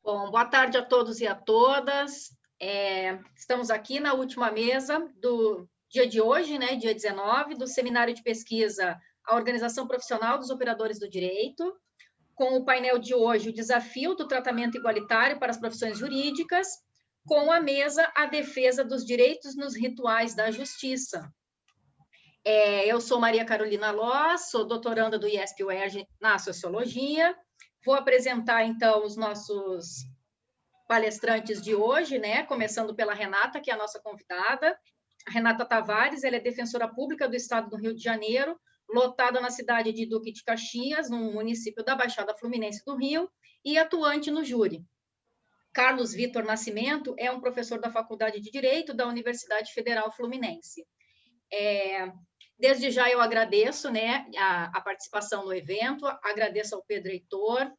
Bom, boa tarde a todos e a todas. Estamos aqui na última mesa do dia de hoje, né, dia 19, do Seminário de Pesquisa A Organização Profissional dos Operadores do Direito, com o painel de hoje, o desafio do tratamento igualitário para as profissões jurídicas, com a mesa A Defesa dos Direitos nos Rituais da Justiça. Eu sou Maria Carolina Loss, sou doutoranda do IESP-UERJ na Sociologia. Vou apresentar, então, os nossos palestrantes de hoje, né? Começando pela Renata, que é a nossa convidada. A Renata Tavares, ela é defensora pública do Estado do Rio de Janeiro, lotada na cidade de Duque de Caxias, no município da Baixada Fluminense do Rio, e atuante no júri. Carlos Vitor Nascimento é um professor da Faculdade de Direito da Universidade Federal Fluminense. Desde já eu agradeço, né, a participação no evento, agradeço ao Pedro Heitor,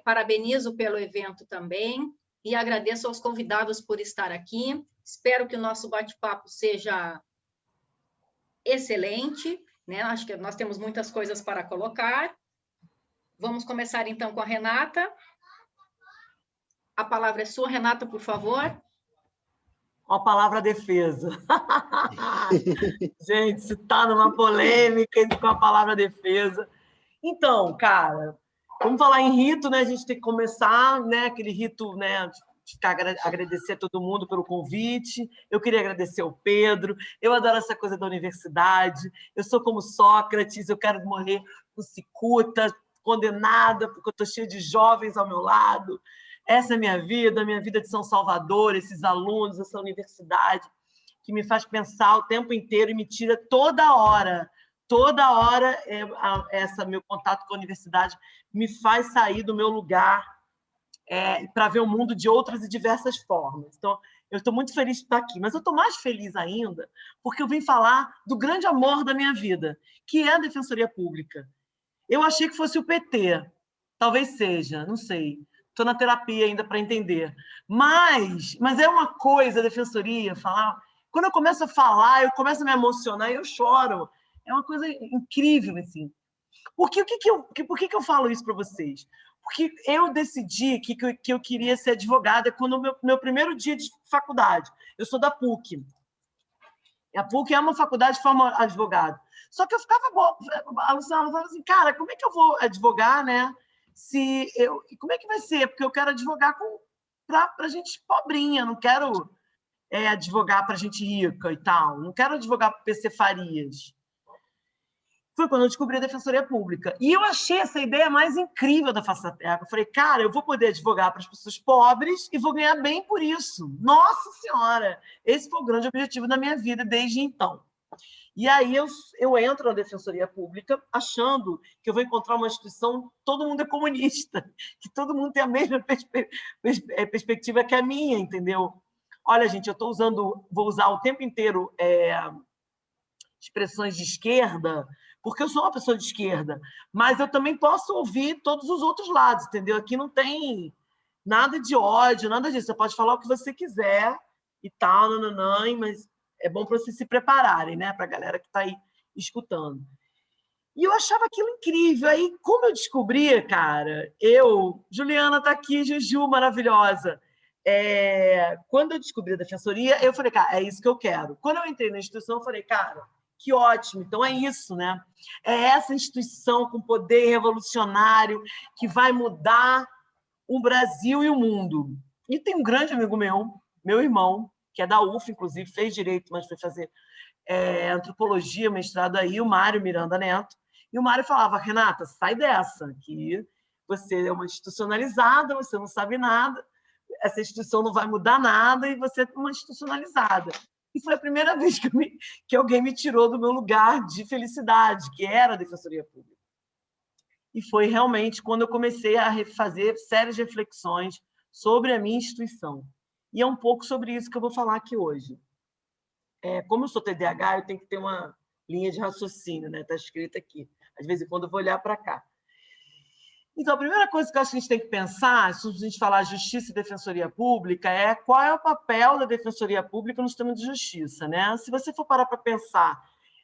parabenizo pelo evento também, e agradeço aos convidados por estar aqui. Espero que o nosso bate-papo seja excelente, né? Acho que nós temos muitas coisas para colocar. Vamos começar, então, com a Renata. A palavra é sua, Renata, por favor. Com a palavra defesa. Gente, se está numa polêmica com a palavra defesa. Então, cara, vamos falar em rito, né? A gente tem que começar, né? Aquele rito, né? De agradecer a todo mundo pelo convite. Eu queria agradecer ao Pedro. Eu adoro essa coisa da universidade. Eu sou como Sócrates, eu quero morrer com cicuta, condenada, porque eu estou cheia de jovens ao meu lado. Essa é a minha vida de São Salvador, esses alunos, essa universidade, que me faz pensar o tempo inteiro e me tira toda hora meu contato com a universidade me faz sair do meu lugar para ver o mundo de outras e diversas formas. Então, eu estou muito feliz de estar aqui, mas eu estou mais feliz ainda porque eu vim falar do grande amor da minha vida, que é a Defensoria Pública. Eu achei que fosse o PT, talvez seja, não sei. Estou na terapia ainda para entender. Mas é uma coisa, a defensoria, falar. Quando eu começo a falar, eu começo a me emocionar e eu choro. É uma coisa incrível, assim. Por que eu falo isso para vocês? Porque eu decidi que eu queria ser advogada quando o meu primeiro dia de faculdade. Eu sou da PUC. A PUC é uma faculdade que forma advogado. Só que eu ficava alucinada, falava assim, cara, como é que eu vou advogar, né? Como é que vai ser? Porque eu quero advogar para gente pobrinha, não quero advogar para gente rica e tal, não quero advogar para PC Farias. Foi quando eu descobri a Defensoria Pública. E eu achei essa ideia mais incrível da face da terra. Eu falei, cara, eu vou poder advogar para as pessoas pobres e vou ganhar bem por isso. Nossa Senhora! Esse foi o grande objetivo da minha vida desde então. E aí eu entro na Defensoria Pública achando que eu vou encontrar uma instituição, todo mundo é comunista, que todo mundo tem a mesma perspectiva que a minha, entendeu? Olha, gente, vou usar o tempo inteiro expressões de esquerda, porque eu sou uma pessoa de esquerda, mas eu também posso ouvir todos os outros lados, entendeu? Aqui não tem nada de ódio, nada disso. Você pode falar o que você quiser e tal, mas é bom para vocês se prepararem, né? Para a galera que está aí escutando. E eu achava aquilo incrível. Aí, como eu descobri, cara, Juliana está aqui, Juju, maravilhosa. Quando eu descobri a Defensoria, eu falei, cara, é isso que eu quero. Quando eu entrei na instituição, eu falei, cara, que ótimo. Então, é isso, né? É essa instituição com poder revolucionário que vai mudar o Brasil e o mundo. E tem um grande amigo meu irmão, que é da UF, inclusive, fez direito, mas foi fazer antropologia, mestrado aí, o Mário Miranda Neto. E o Mário falava, Renata, sai dessa, que você é uma institucionalizada, você não sabe nada, essa instituição não vai mudar nada e você é uma institucionalizada. E foi a primeira vez que alguém me tirou do meu lugar de felicidade, que era a Defensoria Pública. E foi realmente quando eu comecei a fazer sérias reflexões sobre a minha instituição. E é um pouco sobre isso que eu vou falar aqui hoje. Como eu sou TDAH, eu tenho que ter uma linha de raciocínio, né? Está escrito aqui. Às vezes, quando eu vou olhar para cá. Então, a primeira coisa que eu acho que a gente tem que pensar, se a gente falar justiça e defensoria pública, é qual é o papel da defensoria pública no sistema de justiça, né? Se você for parar para pensar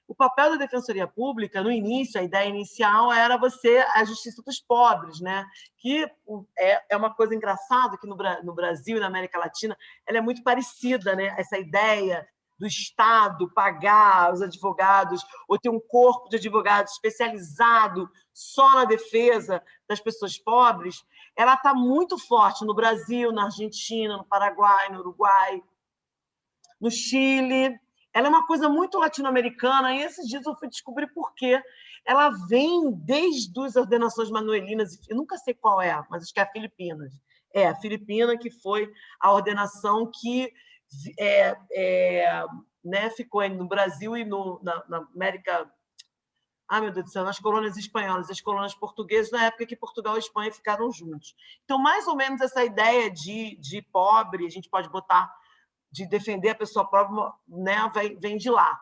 o papel da Defensoria Pública, no início, a ideia inicial era você a justiça dos pobres, né? Que é uma coisa engraçada que no Brasil e na América Latina ela é muito parecida, né? Essa ideia do Estado pagar os advogados ou ter um corpo de advogados especializado só na defesa das pessoas pobres, ela está muito forte no Brasil, na Argentina, no Paraguai, no Uruguai, no Chile. Ela é uma coisa muito latino-americana, e esses dias eu fui descobrir por quê. Ela vem desde as ordenações manuelinas, eu nunca sei qual é, mas acho que é a Filipinas. É, a Filipina, que foi a ordenação que né, ficou no Brasil e na América... Ah, meu Deus do céu, nas colônias espanholas, as colônias portuguesas, na época que Portugal e Espanha ficaram juntos. Então, mais ou menos essa ideia de pobre, a gente pode botar de defender a pessoa própria, né, vem de lá.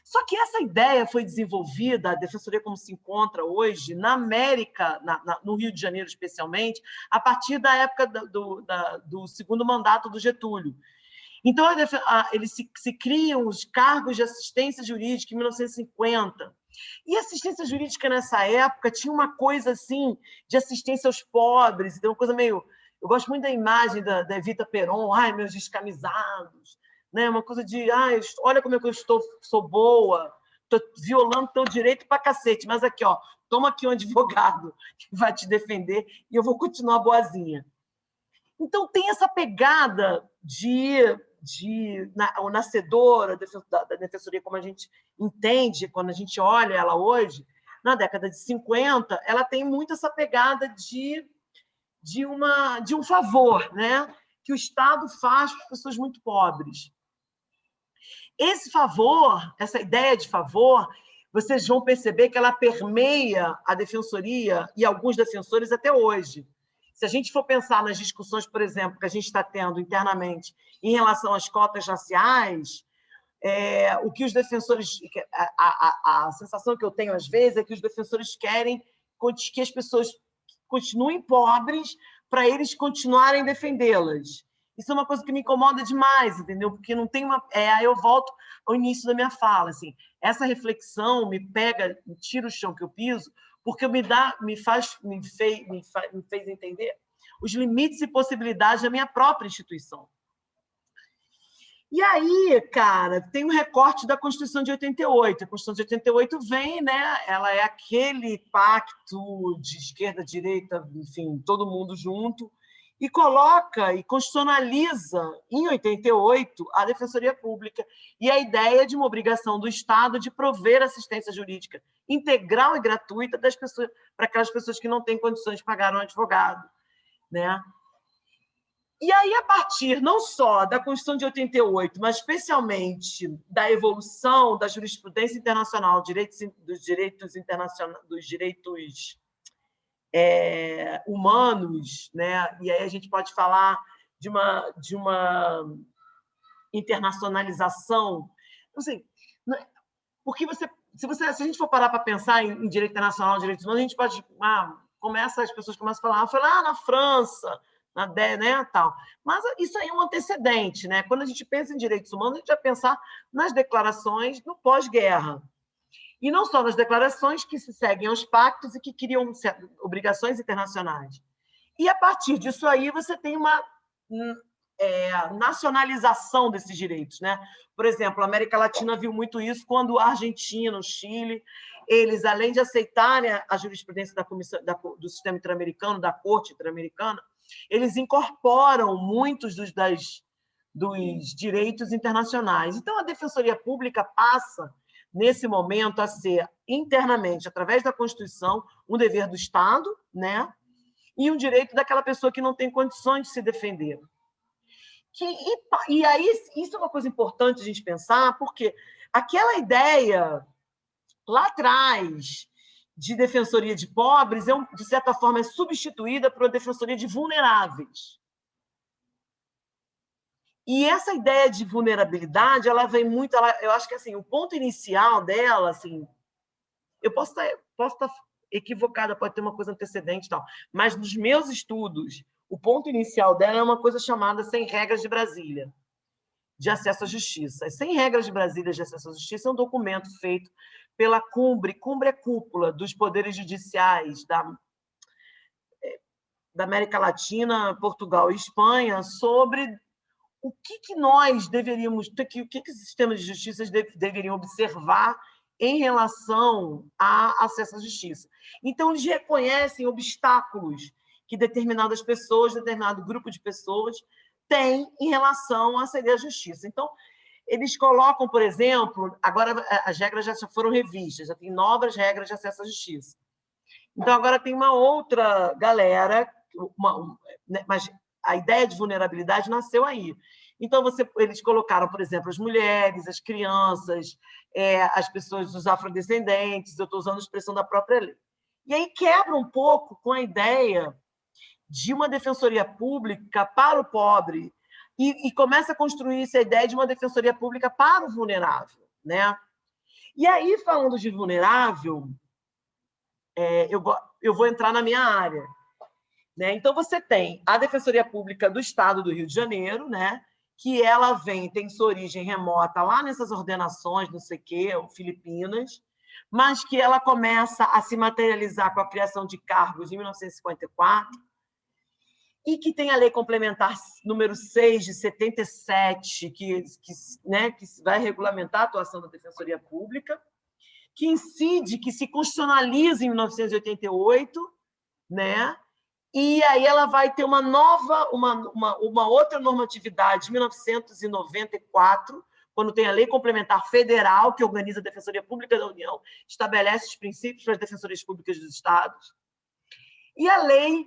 Só que essa ideia foi desenvolvida, a Defensoria como se encontra hoje, na América, no Rio de Janeiro especialmente, a partir da época do segundo mandato do Getúlio. Então, eles se criam os cargos de assistência jurídica em 1950. E assistência jurídica nessa época tinha uma coisa assim de assistência aos pobres, então uma coisa meio... Eu gosto muito da imagem da Evita Peron, ai, meus descamisados, né? Uma coisa de, ai, olha como é que eu sou boa, estou violando teu direito para cacete, mas aqui, ó, toma aqui um advogado que vai te defender e eu vou continuar boazinha. Então, tem essa pegada o nascedor da Defensoria, como a gente entende, quando a gente olha ela hoje, na década de 50, ela tem muito essa pegada de um favor, né? Que o Estado faz para as pessoas muito pobres. Esse favor, essa ideia de favor, vocês vão perceber que ela permeia a defensoria e alguns defensores até hoje. Se a gente for pensar nas discussões, por exemplo, que a gente está tendo internamente em relação às cotas raciais, o que os defensores... A sensação que eu tenho, às vezes, é que os defensores querem que as pessoas continuem pobres para eles continuarem a defendê-las. Isso é uma coisa que me incomoda demais, entendeu? Porque não tem uma... Aí eu volto ao início da minha fala. Assim, essa reflexão me pega, me tira o chão que eu piso, porque me fez entender os limites e possibilidades da minha própria instituição. E aí, cara, tem um recorte da Constituição de 88. A Constituição de 88 vem, né? Ela é aquele pacto de esquerda, direita, enfim, todo mundo junto, e coloca e constitucionaliza, em 88, a Defensoria Pública e a ideia de uma obrigação do Estado de prover assistência jurídica integral e gratuita para aquelas pessoas que não têm condições de pagar um advogado, né? E aí, a partir não só da Constituição de 88, mas especialmente da evolução da jurisprudência internacional, dos direitos humanos, né? E aí a gente pode falar de uma internacionalização. Assim, porque se a gente for parar para pensar em direito internacional, direitos humanos, a gente pode... as pessoas começam a falar na França, né, tal. Mas isso aí é um antecedente, né? Quando a gente pensa em direitos humanos, a gente vai pensar nas declarações do pós-guerra. E não só nas declarações que se seguem aos pactos e que criam obrigações internacionais. E, a partir disso aí, você tem uma nacionalização desses direitos, né? Por exemplo, a América Latina viu muito isso quando a Argentina, o Chile, eles, além de aceitarem a jurisprudência do sistema interamericano, da Corte Interamericana, eles incorporam muitos dos direitos internacionais. Então, a Defensoria Pública passa, nesse momento, a ser internamente, através da Constituição, um dever do Estado, né? E um direito daquela pessoa que não tem condições de se defender. E aí, isso é uma coisa importante a gente pensar, porque aquela ideia lá atrás de defensoria de pobres, de certa forma, é substituída por uma defensoria de vulneráveis. E essa ideia de vulnerabilidade, ela vem muito... eu acho que assim, o ponto inicial dela, assim, eu posso estar equivocada, pode ter uma coisa antecedente e tal, mas nos meus estudos, o ponto inicial dela é uma coisa chamada 100 regras de Brasília, de acesso à justiça. As 100 regras de Brasília de acesso à justiça é um documento feito pela CUMBRE. CUMBRE é cúpula dos poderes judiciais da América Latina, Portugal e Espanha, sobre o que nós deveríamos, o que os sistemas de justiça deveriam observar em relação a acesso à justiça. Então, eles reconhecem obstáculos que determinadas pessoas, determinado grupo de pessoas tem em relação a aceder à justiça. Então, eles colocam, por exemplo, agora as regras já foram revistas, já tem novas regras de acesso à justiça. Então, agora tem uma outra galera, mas a ideia de vulnerabilidade nasceu aí. Então, eles colocaram, por exemplo, as mulheres, as crianças, as pessoas, os afrodescendentes, eu estou usando a expressão da própria lei. E aí quebra um pouco com a ideia de uma defensoria pública para o pobre e começa a construir essa ideia de uma defensoria pública para o vulnerável, né? E aí, falando de vulnerável, eu vou entrar na minha área, né? Então, você tem a Defensoria Pública do Estado do Rio de Janeiro, né? Que ela tem sua origem remota lá nessas ordenações, não sei o quê, Filipinas, mas que ela começa a se materializar com a criação de cargos em 1954, e que tem a Lei Complementar número 6 de 77, que vai regulamentar a atuação da Defensoria Pública, que incide, que se constitucionaliza em 1988, né? E aí ela vai ter uma outra normatividade, em 1994, quando tem a Lei Complementar Federal, que organiza a Defensoria Pública da União, estabelece os princípios para as defensorias públicas dos estados. E a lei,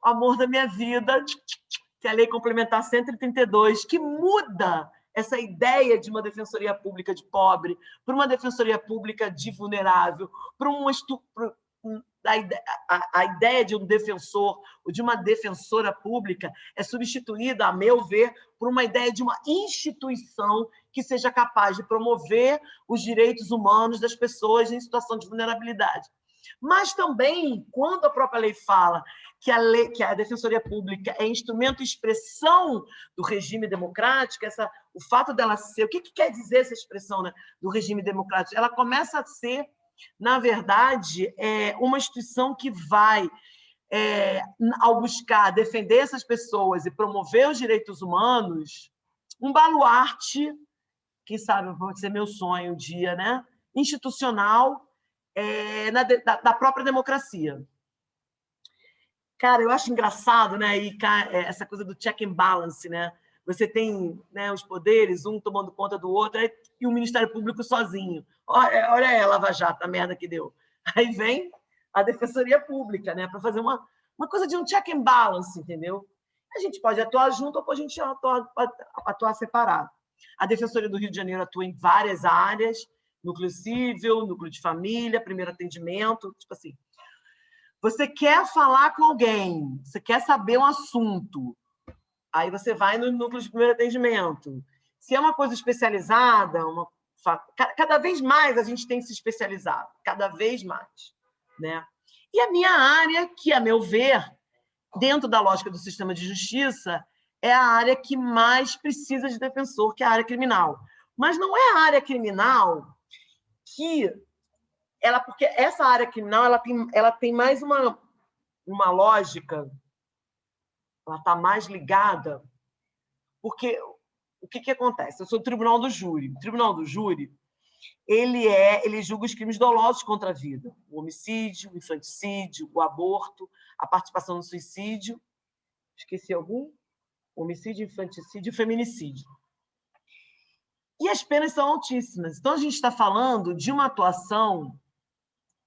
amor da minha vida, que é a Lei Complementar 132, que muda essa ideia de uma defensoria pública de pobre para uma defensoria pública de vulnerável, para a ideia de um defensor ou de uma defensora pública é substituída, a meu ver, por uma ideia de uma instituição que seja capaz de promover os direitos humanos das pessoas em situação de vulnerabilidade. Mas também, quando a própria lei fala que a Defensoria Pública é instrumento e expressão do regime democrático, o fato dela ser... O que quer dizer essa expressão, né, do regime democrático? Ela começa a ser, na verdade, uma instituição que vai, ao buscar defender essas pessoas e promover os direitos humanos, um baluarte, quem sabe pode ser meu sonho um dia, né, institucional, da própria democracia. Cara, eu acho engraçado, né, essa coisa do check and balance, né? Você tem, né, os poderes, um tomando conta do outro, e o Ministério Público sozinho. Olha aí a Lava Jato, a merda que deu. Aí vem a Defensoria Pública, né, para fazer uma coisa de um check and balance, entendeu? A gente pode atuar junto ou a gente atuar separado. A Defensoria do Rio de Janeiro atua em várias áreas, núcleo civil, núcleo de família, primeiro atendimento, tipo assim. Você quer falar com alguém, você quer saber um assunto, aí você vai no núcleo de primeiro atendimento. Se é uma coisa especializada, cada vez mais a gente tem se especializado, cada vez mais, né? E a minha área, que, a meu ver, dentro da lógica do sistema de justiça, é a área que mais precisa de defensor, que é a área criminal. Mas não é a área criminal porque essa área criminal ela tem mais uma lógica, ela está mais ligada, porque o que acontece? Eu sou do Tribunal do Júri. O Tribunal do Júri ele julga os crimes dolosos contra a vida, o homicídio, o infanticídio, o aborto, a participação no suicídio, esqueci algum? Homicídio, infanticídio e feminicídio. E as penas são altíssimas. Então, a gente está falando de uma atuação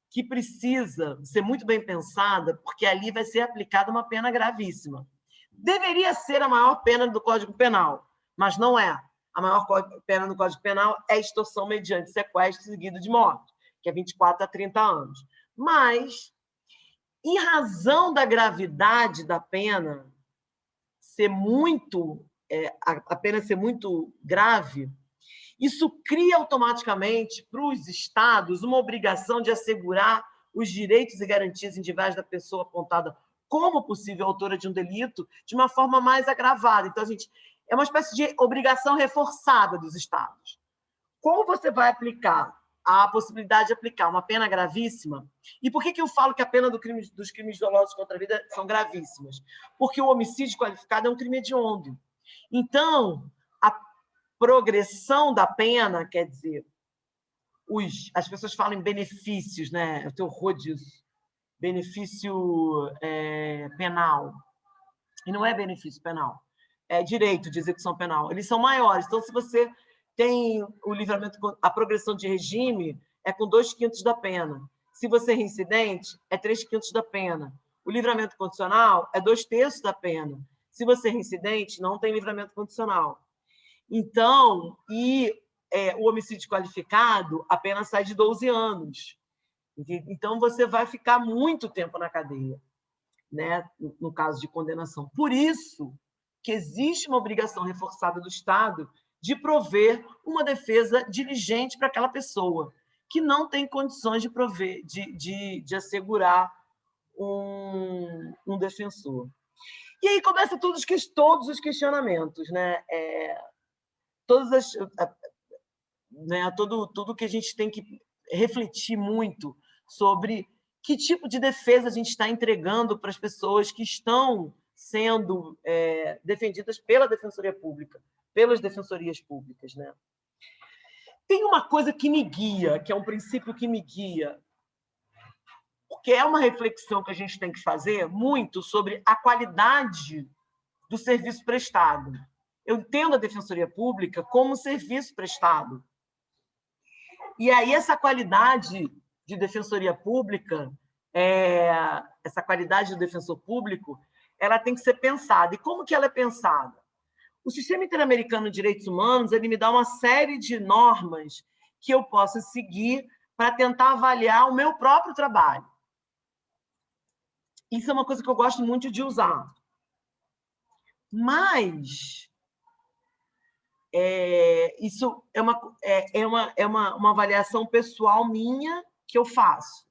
que precisa ser muito bem pensada, porque ali vai ser aplicada uma pena gravíssima. Deveria ser a maior pena do Código Penal, mas não é. A maior pena do Código Penal é extorsão mediante sequestro seguido de morte, que é 24 a 30 anos. Mas, em razão da gravidade da pena ser muito... a pena ser muito grave, isso cria automaticamente para os estados uma obrigação de assegurar os direitos e garantias individuais da pessoa apontada como possível autora de um delito de uma forma mais agravada. Então, é uma espécie de obrigação reforçada dos Estados. Como você vai aplicar a possibilidade de aplicar uma pena gravíssima? E por que eu falo que a pena dos crimes dolosos contra a vida são gravíssimas? Porque o homicídio qualificado é um crime hediondo. Então, a progressão da pena, quer dizer, as pessoas falam em benefícios, né? Eu tenho horror disso. Benefício penal. E não é benefício penal. É direito de execução penal. Eles são maiores. Então, se você tem o livramento, a progressão de regime é com 2/5 da pena. Se você é reincidente, é 3/5 da pena. O livramento condicional é 2/3 da pena. Se você é reincidente, não tem livramento condicional. Então, o homicídio qualificado, a pena sai de 12 anos. Então, você vai ficar muito tempo na cadeia, né? No caso de condenação. Por isso que existe uma obrigação reforçada do Estado de prover uma defesa diligente para aquela pessoa que não tem condições de prover, de assegurar um defensor. E aí começa todos os questionamentos, né? Tudo que a gente tem que refletir muito sobre que tipo de defesa a gente está entregando para as pessoas que estão sendo defendidas pela Defensoria Pública, pelas defensorias públicas, né? Tem uma coisa que me guia, que é um princípio que me guia, porque é uma reflexão que a gente tem que fazer muito sobre a qualidade do serviço prestado. Eu entendo a Defensoria Pública como serviço prestado. E aí essa qualidade de Defensoria Pública, essa qualidade do defensor público, ela tem que ser pensada. E como que ela é pensada? O Sistema Interamericano de Direitos Humanos, ele me dá uma série de normas que eu possa seguir para tentar avaliar o meu próprio trabalho. Isso é uma coisa que eu gosto muito de usar. Mas isso é uma avaliação pessoal minha que eu faço.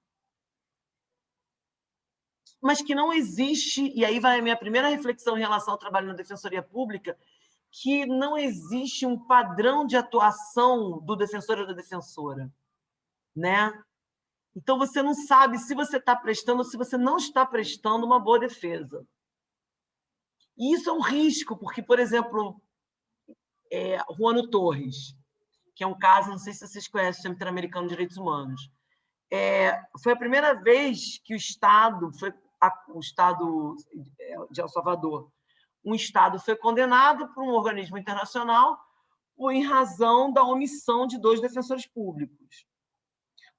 Mas que não existe, e aí vai a minha primeira reflexão em relação ao trabalho na Defensoria Pública, que não existe um padrão de atuação do defensor ou da defensora, né? Então, você não sabe se você está prestando ou se você não está prestando uma boa defesa. E isso é um risco, porque, por exemplo, Ruano Torres, que é um caso, não sei se vocês conhecem, o Sistema Interamericano de Direitos Humanos, foi a primeira vez que o Estado de El Salvador, um Estado foi condenado por um organismo internacional em razão da omissão de 2 defensores públicos.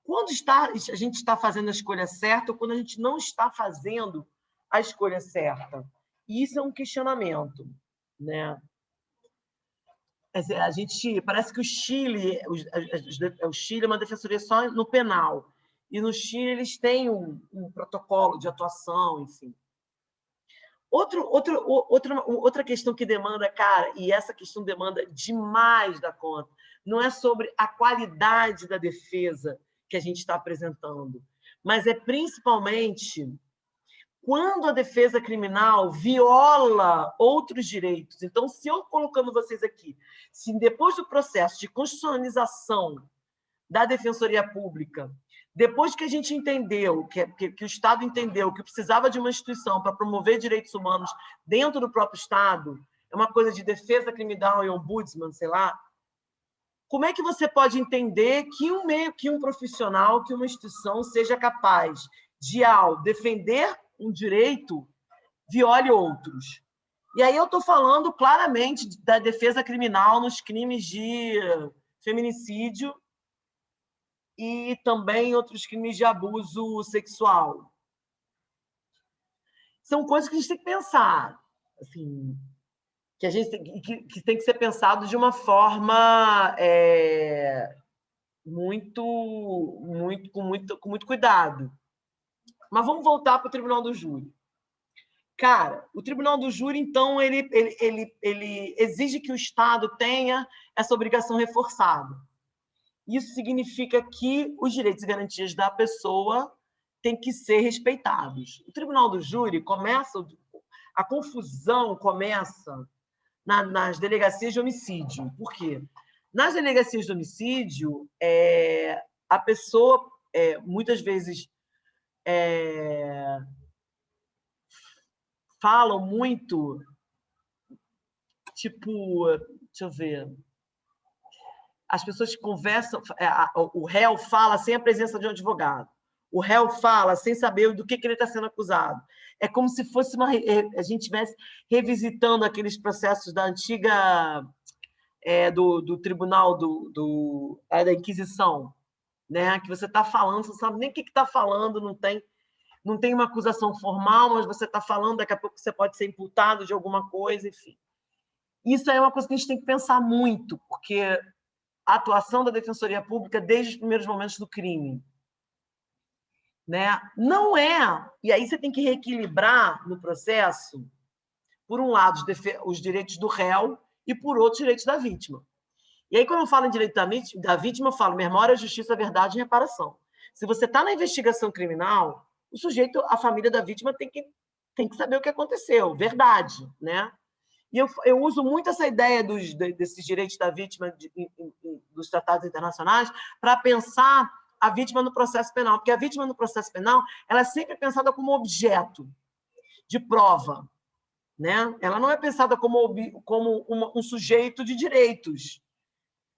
Quando a gente está fazendo a escolha certa ou quando a gente não está fazendo a escolha certa? E isso é um questionamento, né? A gente parece que o Chile é uma defensoria só no penal, e no Chile eles têm um protocolo de atuação, enfim. Outra questão que demanda, cara, e essa questão demanda demais da conta, não é sobre a qualidade da defesa que a gente está apresentando, mas é principalmente quando a defesa criminal viola outros direitos. Então, se eu colocando vocês aqui, se depois do processo de constitucionalização da Defensoria Pública, depois que a gente entendeu, que o Estado entendeu que precisava de uma instituição para promover direitos humanos dentro do próprio Estado, é uma coisa de defesa criminal e ombudsman, sei lá, como é que você pode entender que um profissional, que uma instituição seja capaz de, ao defender um direito, viole outros? E aí eu estou falando claramente da defesa criminal nos crimes de feminicídio e também outros crimes de abuso sexual. São coisas que a gente tem que pensar, assim, que tem que ser pensado de uma forma com muito cuidado. Mas vamos voltar para o Tribunal do Júri. Cara, o Tribunal do Júri, então, ele exige que o Estado tenha essa obrigação reforçada. Isso significa que os direitos e garantias da pessoa têm que ser respeitados. O Tribunal do Júri a confusão começa nas delegacias de homicídio. Por quê? Nas delegacias de homicídio, a pessoa, muitas vezes, falam muito, tipo, deixa eu ver, as pessoas conversam, o réu fala sem a presença de um advogado, o réu fala sem saber do que ele está sendo acusado. É como se fosse a gente estivesse revisitando aqueles processos da antiga, do tribunal da Inquisição, né? Que você está falando, você não sabe nem o que está falando, não tem uma acusação formal, mas você está falando, daqui a pouco você pode ser imputado de alguma coisa, enfim. Isso é uma coisa que a gente tem que pensar muito, porque a atuação da Defensoria Pública desde os primeiros momentos do crime, né? Não é... E aí você tem que reequilibrar no processo, por um lado, os direitos do réu e, por outro, os direitos da vítima. E aí, quando eu falo em direito da vítima, eu falo memória, justiça, verdade e reparação. Se você está na investigação criminal, o sujeito, a família da vítima tem que saber o que aconteceu, verdade, né? E eu uso muito essa ideia desses direitos da vítima dos tratados internacionais para pensar a vítima no processo penal, porque a vítima no processo penal ela é sempre pensada como objeto de prova, né? Ela não é pensada como um sujeito de direitos,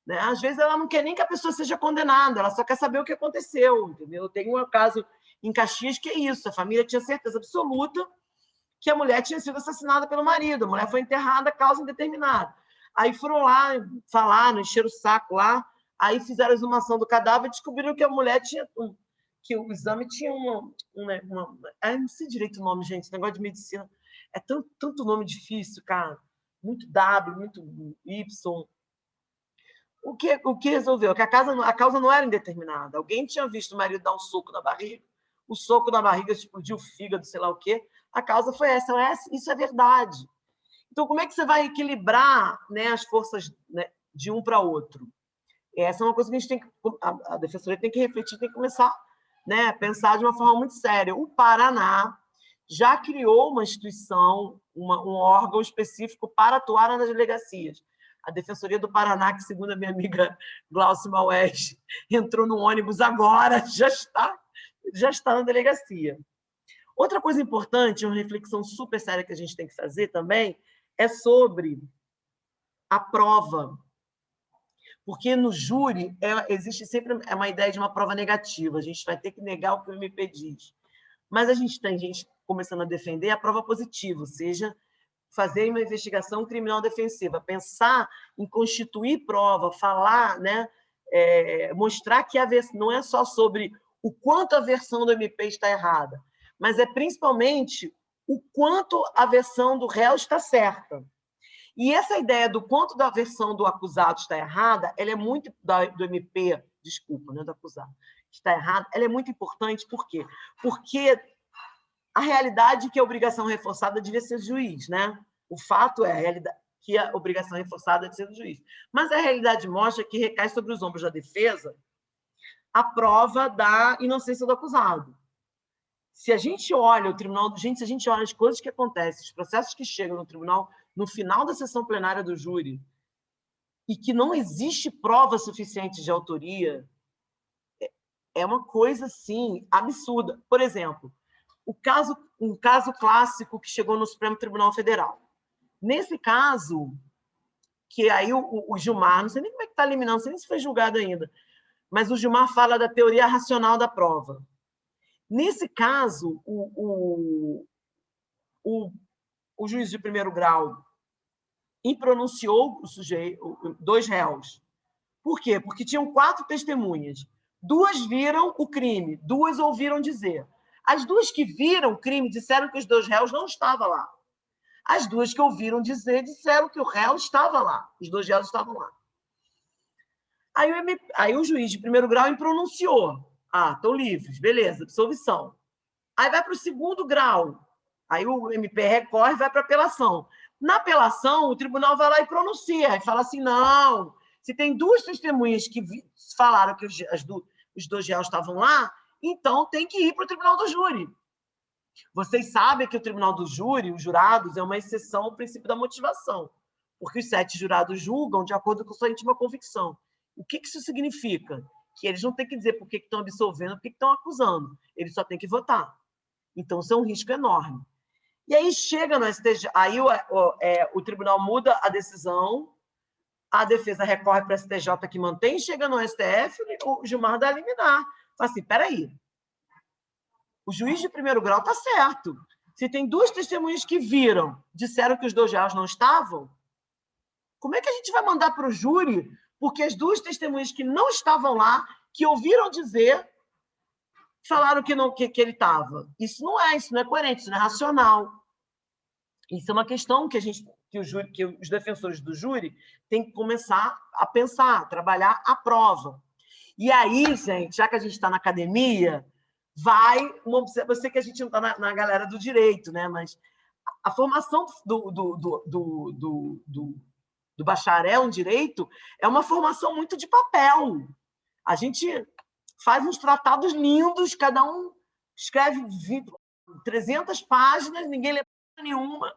né? Às vezes ela não quer nem que a pessoa seja condenada, ela só quer saber o que aconteceu, entendeu? Tem um caso em Caxias que é isso, a família tinha certeza absoluta que a mulher tinha sido assassinada pelo marido, a mulher foi enterrada, causa indeterminada. Aí foram lá, falaram, encheram o saco lá, aí fizeram a exumação do cadáver e descobriram que a mulher tinha... que o exame tinha não sei direito o nome, gente, esse negócio de medicina é tanto nome difícil, cara, muito W, muito Y. O que resolveu? Que a causa não era indeterminada. Alguém tinha visto o marido dar um soco na barriga, o soco na barriga explodiu o fígado, sei lá o quê. A causa foi essa. Isso é verdade. Então, como é que você vai equilibrar, né, as forças, né, de um para outro? Essa é uma coisa que a gente tem que... A Defensoria tem que refletir, tem que começar, né, a pensar de uma forma muito séria. O Paraná já criou uma instituição, um órgão específico para atuar nas delegacias. A Defensoria do Paraná, que, segundo a minha amiga Glaucia Maués, entrou no ônibus agora, já está na delegacia. Outra coisa importante, uma reflexão super séria que a gente tem que fazer também, é sobre a prova. Porque no júri existe sempre uma ideia de uma prova negativa, a gente vai ter que negar o que o MP diz. Mas a gente tem gente começando a defender a prova positiva, ou seja, fazer uma investigação criminal defensiva, pensar em constituir prova, falar, né, mostrar que não é só sobre o quanto a versão do MP está errada, mas é principalmente o quanto a versão do réu está certa. E essa ideia do quanto da versão do acusado está errada, ela é muito do MP, desculpa, né, do acusado, está errada, ela é muito importante, por quê? Porque a realidade é que a obrigação reforçada devia ser do juiz, né? O fato é que a obrigação reforçada deve ser do juiz. Mas a realidade mostra que recai sobre os ombros da defesa a prova da inocência do acusado. Se a gente olha o tribunal, se a gente olha as coisas que acontecem, os processos que chegam no tribunal no final da sessão plenária do júri, e que não existe prova suficiente de autoria, é uma coisa, assim, absurda. Por exemplo, um caso clássico que chegou no Supremo Tribunal Federal. Nesse caso, que aí o Gilmar, não sei nem como é que está eliminando, não sei nem se foi julgado ainda, mas o Gilmar fala da teoria racional da prova. Nesse caso, o juiz de primeiro grau impronunciou dois réus. Por quê? Porque tinham 4 testemunhas. 2 viram o crime, 2 ouviram dizer. As 2 que viram o crime disseram que os 2 réus não estavam lá. As 2 que ouviram dizer disseram que o réu estava lá. Os 2 réus estavam lá. Aí o juiz de primeiro grau impronunciou. Estão livres, beleza, absolvição. Aí vai para o segundo grau. Aí o MP recorre e vai para a apelação. Na apelação, o tribunal vai lá e pronuncia. E fala assim, não, se tem 2 testemunhas que falaram que os 2 réus estavam lá, então tem que ir para o tribunal do júri. Vocês sabem que o tribunal do júri, os jurados, é uma exceção ao princípio da motivação. porque os 7 jurados julgam de acordo com sua íntima convicção. O que isso significa? Que eles não têm que dizer por que estão absolvendo, por que estão acusando. Eles só têm que votar. Então, isso é um risco enorme. E aí chega no STJ, aí o tribunal muda a decisão, a defesa recorre para o STJ que mantém, chega no STF, o Gilmar dá liminar. Fala assim, peraí, o juiz de primeiro grau está certo. Se tem 2 testemunhas que viram, disseram que os 2 réus não estavam, como é que a gente vai mandar para o júri? Porque as 2 testemunhas que não estavam lá, que ouviram dizer, falaram que ele estava. Isso não é coerente, isso não é racional. Isso é uma questão que os defensores do júri têm que começar a pensar, a trabalhar a prova. E aí, gente, já que a gente está na academia, eu sei que a gente não está na galera do direito, né? Mas a formação do bacharel em direito é uma formação muito de papel. A gente faz uns tratados lindos, cada um escreve 300 páginas, ninguém lê nenhuma,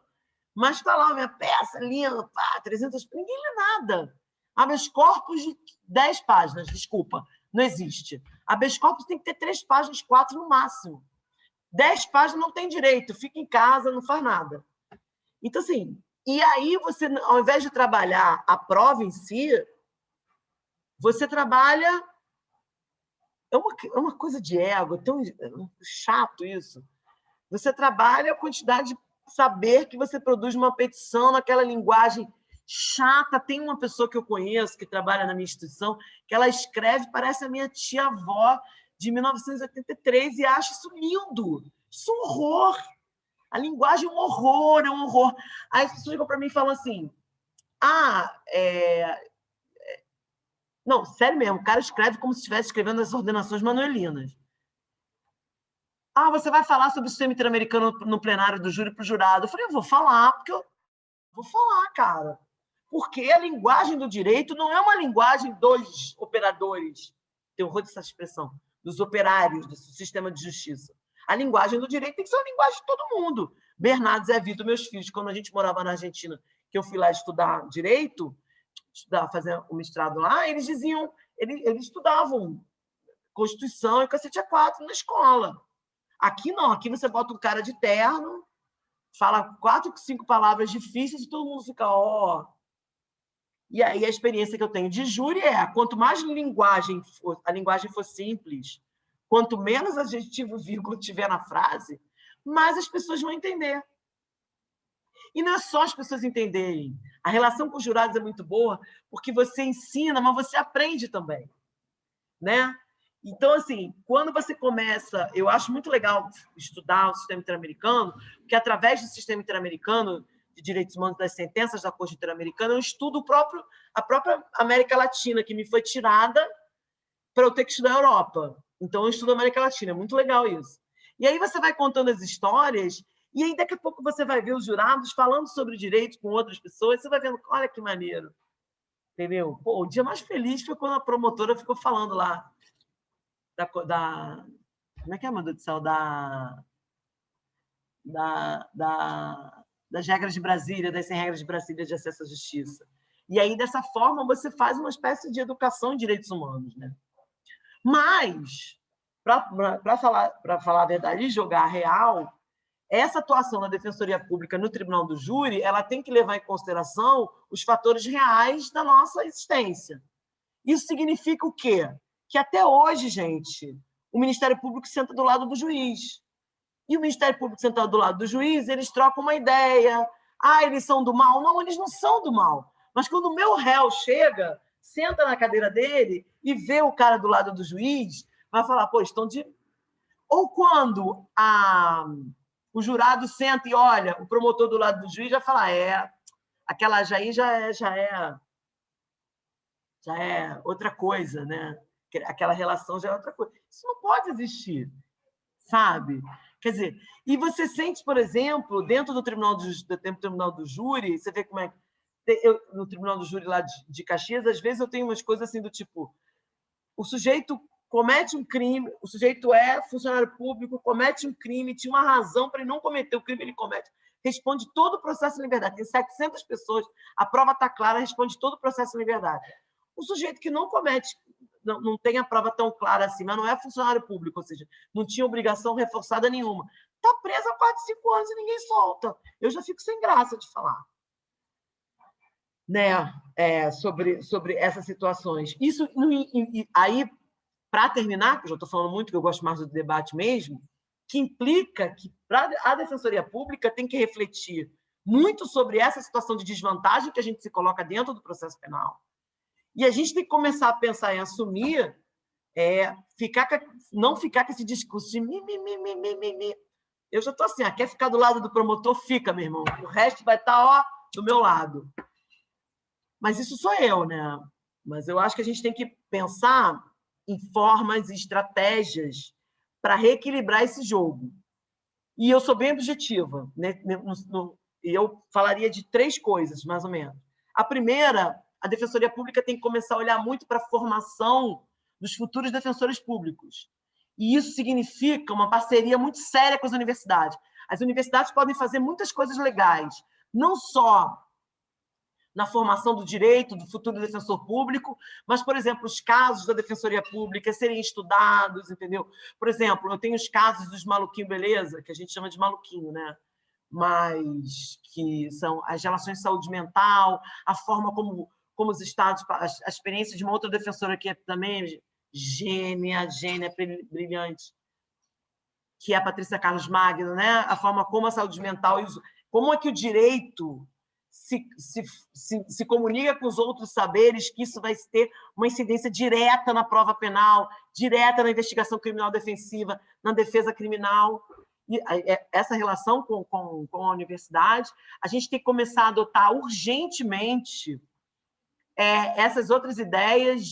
mas está lá a minha peça linda, 300, ninguém lê nada. Habeas corpus de 10 páginas, desculpa, não existe. Habeas corpus tem que ter 3 páginas, 4 no máximo. 10 páginas não tem direito, fica em casa, não faz nada. Então, assim, e aí você, ao invés de trabalhar a prova em si, você trabalha... É uma coisa de ego, tão chato isso. Você trabalha a quantidade de saber que você produz uma petição naquela linguagem chata. Tem uma pessoa que eu conheço, que trabalha na minha instituição, que ela escreve, parece a minha tia-avó de 1983, e acha isso lindo. Isso é um horror. A linguagem é um horror, é um horror. Aí as pessoas chegam para mim e falam assim, não, sério mesmo, o cara escreve como se estivesse escrevendo as ordenações manuelinas. Você vai falar sobre o sistema interamericano no plenário do júri para o jurado. Eu falei, eu vou falar, porque eu vou falar, cara. Porque a linguagem do direito não é uma linguagem dos operadores, tenho horror dessa expressão, dos operários do sistema de justiça. A linguagem do direito tem que ser uma linguagem de todo mundo. Bernardo, Zé Vitor, meus filhos, quando a gente morava na Argentina, que eu fui lá estudar direito, fazer o mestrado lá, eles diziam, eles estudavam Constituição e cacete A4 na escola. Aqui não, aqui você bota um cara de terno, fala 4, 5 palavras difíceis e todo mundo fica, ó. E aí a experiência que eu tenho de júri quanto mais a linguagem for simples, quanto menos adjetivo, vírgula tiver na frase, mais as pessoas vão entender. E não é só as pessoas entenderem. A relação com os jurados é muito boa, porque você ensina, mas você aprende também, né? Então, assim, quando você começa... Eu acho muito legal estudar o sistema interamericano, porque, através do sistema interamericano de direitos humanos, das sentenças da Corte Interamericana, eu estudo a própria América Latina, que me foi tirada para eu ter que estudar a Europa. Então, eu estudo a América Latina. É muito legal isso. E aí você vai contando as histórias, e aí daqui a pouco você vai ver os jurados falando sobre direito com outras pessoas, você vai vendo, olha que maneiro. Entendeu? Pô, o dia mais feliz foi quando a promotora ficou falando lá como é que é, meu Deus do céu? Das regras de Brasília, das 100 regras de Brasília de acesso à justiça. E aí, dessa forma, você faz uma espécie de educação em direitos humanos, né? Mas, para falar a verdade e jogar a real, essa atuação da Defensoria Pública no Tribunal do Júri, ela tem que levar em consideração os fatores reais da nossa existência. Isso significa o quê? Que até hoje, gente, o Ministério Público senta do lado do juiz. E o Ministério Público sentado do lado do juiz, eles trocam uma ideia. Eles são do mal? Não, eles não são do mal. Mas quando o meu réu chega, senta na cadeira dele e vê o cara do lado do juiz, vai falar, pô, estão de... Ou quando o jurado senta e olha, o promotor do lado do juiz vai falar, aquela já é outra coisa, né? Aquela relação já é outra coisa. Isso não pode existir, sabe? Quer dizer, e você sente, por exemplo, dentro do Tribunal do Júri, você vê como é... no Tribunal do Júri lá de Caxias, às vezes eu tenho umas coisas assim do tipo, o sujeito comete um crime, o sujeito é funcionário público, comete um crime, tinha uma razão para ele não cometer o crime, ele comete. responde todo o processo em liberdade. Tem 700 pessoas, a prova está clara, responde todo o processo em liberdade. O sujeito que não comete, não tem a prova tão clara assim, mas não é funcionário público, ou seja, não tinha obrigação reforçada nenhuma, está preso há 4, 5 anos e ninguém solta. Eu já fico sem graça de falar, né? Sobre essas situações. Isso, aí, para terminar, que eu já estou falando muito, que eu gosto mais do debate mesmo, que implica que a Defensoria Pública tem que refletir muito sobre essa situação de desvantagem que a gente se coloca dentro do processo penal. E a gente tem que começar a pensar em assumir, não ficar com esse discurso de mimimi. Eu já estou assim, quer ficar do lado do promotor? Fica, meu irmão. O resto vai estar do meu lado. Mas isso sou eu, né? Mas eu acho que a gente tem que pensar em formas e estratégias para reequilibrar esse jogo. E eu sou bem objetiva, né? E eu falaria de 3 coisas, mais ou menos. A primeira, a Defensoria Pública tem que começar a olhar muito para a formação dos futuros defensores públicos. E isso significa uma parceria muito séria com as universidades. As universidades podem fazer muitas coisas legais, não só na formação do direito do futuro defensor público, mas, por exemplo, os casos da Defensoria Pública serem estudados, entendeu? Por exemplo, eu tenho os casos dos maluquinhos, beleza, que a gente chama de maluquinho, né? Mas que são as relações de saúde mental, a forma como os estados, a experiência de uma outra defensora que é também gênia, brilhante, que é a Patrícia Carlos Magno, né? A forma como a saúde mental, como é que o direito se comunica com os outros saberes, que isso vai ter uma incidência direta na prova penal, direta na investigação criminal defensiva, na defesa criminal. E essa relação com a universidade, a gente tem que começar a adotar urgentemente essas outras ideias,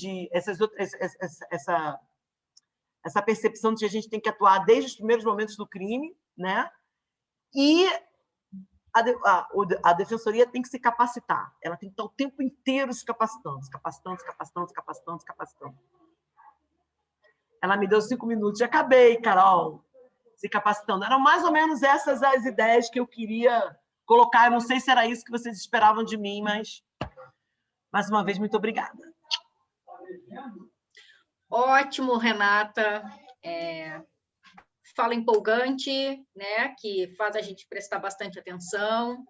essa percepção de que a gente tem que atuar desde os primeiros momentos do crime, né? E a defensoria tem que se capacitar. Ela tem que estar o tempo inteiro se capacitando. Ela me deu 5 minutos. Já acabei, Carol. Se capacitando. Eram mais ou menos essas as ideias que eu queria colocar. Eu não sei se era isso que vocês esperavam de mim, mas, mais uma vez, muito obrigada. Ótimo, Renata. Fala empolgante, né, que faz a gente prestar bastante atenção.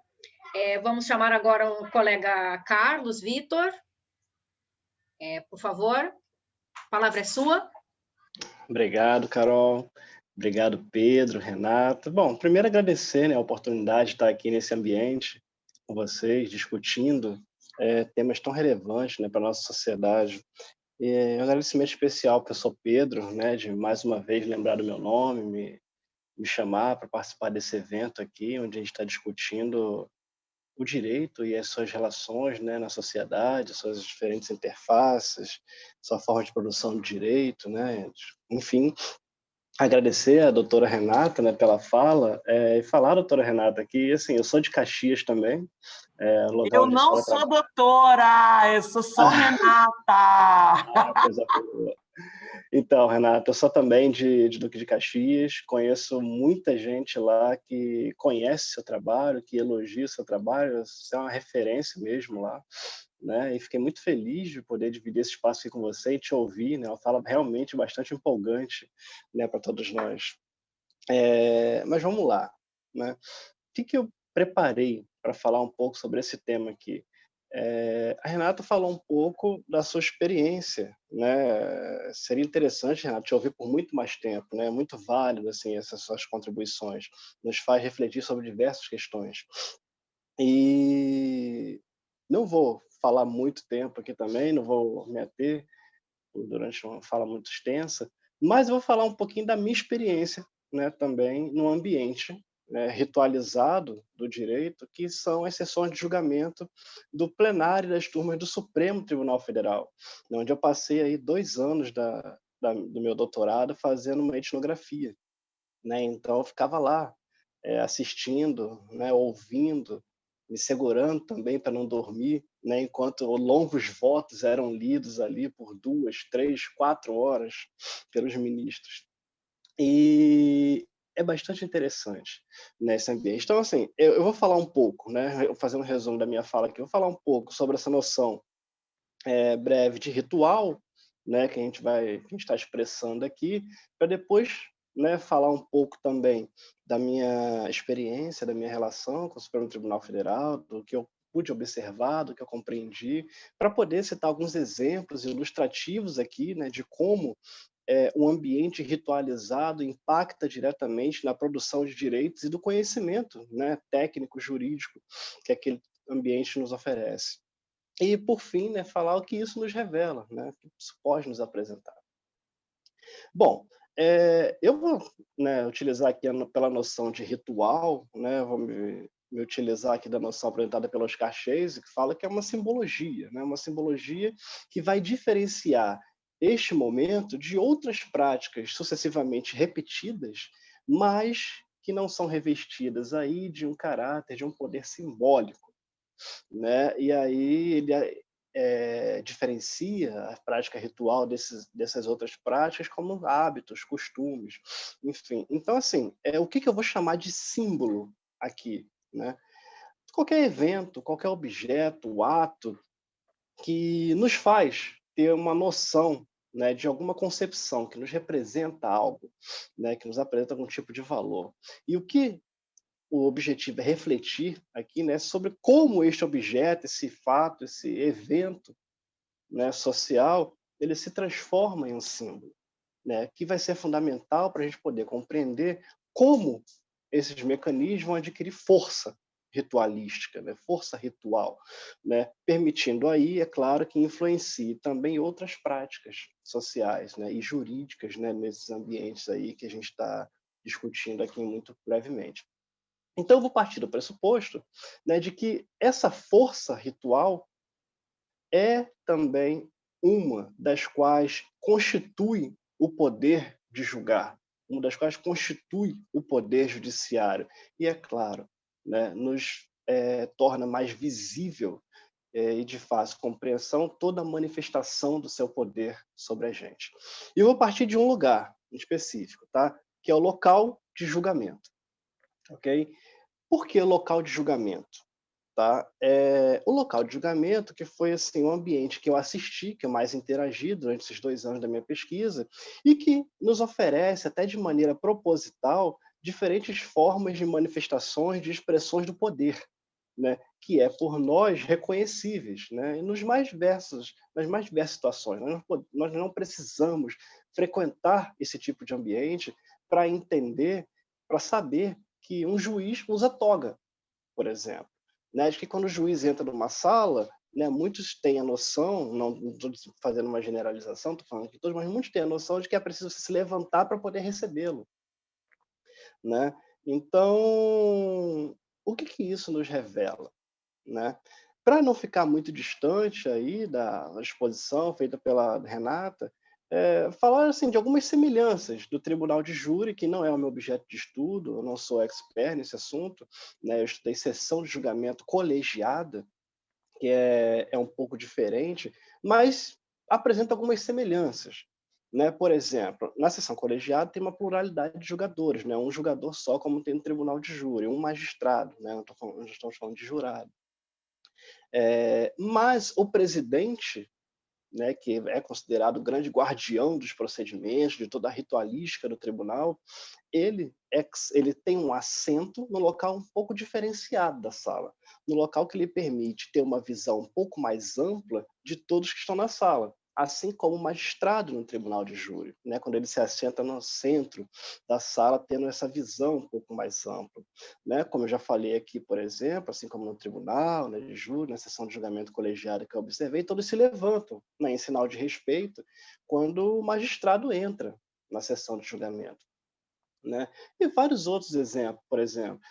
Vamos chamar agora o colega Carlos Vitor. Por favor, a palavra é sua. Obrigado, Carol. Obrigado, Pedro, Renata. Bom, primeiro agradecer, né, a oportunidade de estar aqui nesse ambiente com vocês, discutindo temas tão relevantes, né, para a nossa sociedade. Um agradecimento especial ao professor Pedro, né, de mais uma vez lembrar do meu nome, me chamar para participar desse evento aqui, onde a gente está discutindo o direito e as suas relações, né, na sociedade, suas diferentes interfaces, sua forma de produção do direito, né, enfim. Agradecer a doutora Renata, né, pela fala, e falar, doutora Renata, que assim, eu sou de Caxias também. Eu não sou doutora, eu sou só Renata. Coisa boa. Então, Renata, eu sou também de Duque de Caxias, conheço muita gente lá que conhece seu trabalho, que elogia o seu trabalho, você é uma referência mesmo lá, né? E fiquei muito feliz de poder dividir esse espaço aqui com você e te ouvir, né? Uma fala realmente bastante empolgante, né, para todos nós. Mas vamos lá, né? O que eu preparei para falar um pouco sobre esse tema aqui? A Renata falou um pouco da sua experiência, né? Seria interessante, Renata, te ouvir por muito mais tempo, né? Muito válido, assim, essas suas contribuições. Nos faz refletir sobre diversas questões. E não vou falar muito tempo aqui também, não vou me ater durante uma fala muito extensa, mas eu vou falar um pouquinho da minha experiência, né? Também no ambiente ritualizado do direito, que são as sessões de julgamento do plenário das turmas do Supremo Tribunal Federal, onde eu passei aí 2 anos do meu doutorado fazendo uma etnografia, né? Então eu ficava lá assistindo, né? Ouvindo, me segurando também para não dormir, né? Enquanto longos votos eram lidos ali por 2, 3, 4 horas pelos ministros. E é bastante interessante nesse ambiente. Então, assim, eu vou falar um pouco, né, fazendo um resumo da minha fala aqui, eu vou falar um pouco sobre essa noção breve de ritual, né, que a gente está expressando aqui, para depois, né, falar um pouco também da minha experiência, da minha relação com o Supremo Tribunal Federal, do que eu pude observar, do que eu compreendi, para poder citar alguns exemplos ilustrativos aqui, né, de como um ambiente ritualizado impacta diretamente na produção de direitos e do conhecimento, né, técnico, jurídico, que aquele ambiente nos oferece. E, por fim, né, falar o que isso nos revela, né, o que isso pode nos apresentar. Bom, eu vou, né, utilizar aqui pela noção de ritual, né, vou me utilizar aqui da noção apresentada pelo Oscar Chase, que fala que é uma simbologia, né, uma simbologia que vai diferenciar este momento de outras práticas sucessivamente repetidas, mas que não são revestidas aí de um caráter, de um poder simbólico, né? E aí ele diferencia a prática ritual dessas outras práticas como hábitos, costumes, enfim. Então, assim, o que eu vou chamar de símbolo aqui, né? Qualquer evento, qualquer objeto, ato que nos faz ter uma noção, né, de alguma concepção que nos representa algo, né, que nos apresenta algum tipo de valor. E o que o objetivo é refletir aqui, né, sobre como este objeto, esse fato, esse evento, né, social, ele se transforma em um símbolo, né, que vai ser fundamental para a gente poder compreender como esses mecanismos vão adquirir força ritualística, né, força ritual, né, permitindo aí, é claro, que influencie também outras práticas sociais, né, e jurídicas, né, nesses ambientes aí que a gente está discutindo aqui muito brevemente. Então, eu vou partir do pressuposto, né, de que essa força ritual é também uma das quais constitui o poder de julgar, uma das quais constitui o poder judiciário. E, é claro, né, nos torna mais visível e de fácil compreensão toda a manifestação do seu poder sobre a gente. E eu vou partir de um lugar específico, tá? Que é o local de julgamento. Ok? Por que local de julgamento? Tá? O local de julgamento, que foi assim, um ambiente que eu assisti, que eu mais interagi durante esses 2 anos da minha pesquisa, e que nos oferece, até de maneira proposital, diferentes formas de manifestações, de expressões do poder, né? Que é por nós reconhecíveis, né? E nas mais diversas situações. Nós não precisamos frequentar esse tipo de ambiente para entender, para saber que um juiz usa toga, por exemplo, né, de que quando o juiz entra numa sala, né, muitos têm a noção, não estou fazendo uma generalização, estou falando que todos, mas muitos têm a noção de que é preciso se levantar para poder recebê-lo, né? Então, o que isso nos revela, né? Para não ficar muito distante aí da exposição feita pela Renata, falar assim, de algumas semelhanças do tribunal de júri, que não é o meu objeto de estudo, eu não sou expert nesse assunto, né? Eu estudei sessão de julgamento colegiada, que é um pouco diferente, mas apresenta algumas semelhanças. Né? Por exemplo, na sessão colegiada tem uma pluralidade de julgadores, né? Um julgador só, como tem no tribunal de júri, um magistrado, né? Não estamos falando de jurado. Mas o presidente, né, que é considerado o grande guardião dos procedimentos, de toda a ritualística do tribunal, ele tem um assento no local um pouco diferenciado da sala, no local que lhe permite ter uma visão um pouco mais ampla de todos que estão na sala, assim como o magistrado no tribunal de júri, né, quando ele se assenta no centro da sala, tendo essa visão um pouco mais ampla, né, como eu já falei aqui, por exemplo, assim como no tribunal, né, de júri, na sessão de julgamento colegiado que eu observei, todos se levantam, né, em sinal de respeito, quando o magistrado entra na sessão de julgamento, né? E vários outros exemplos, por exemplo,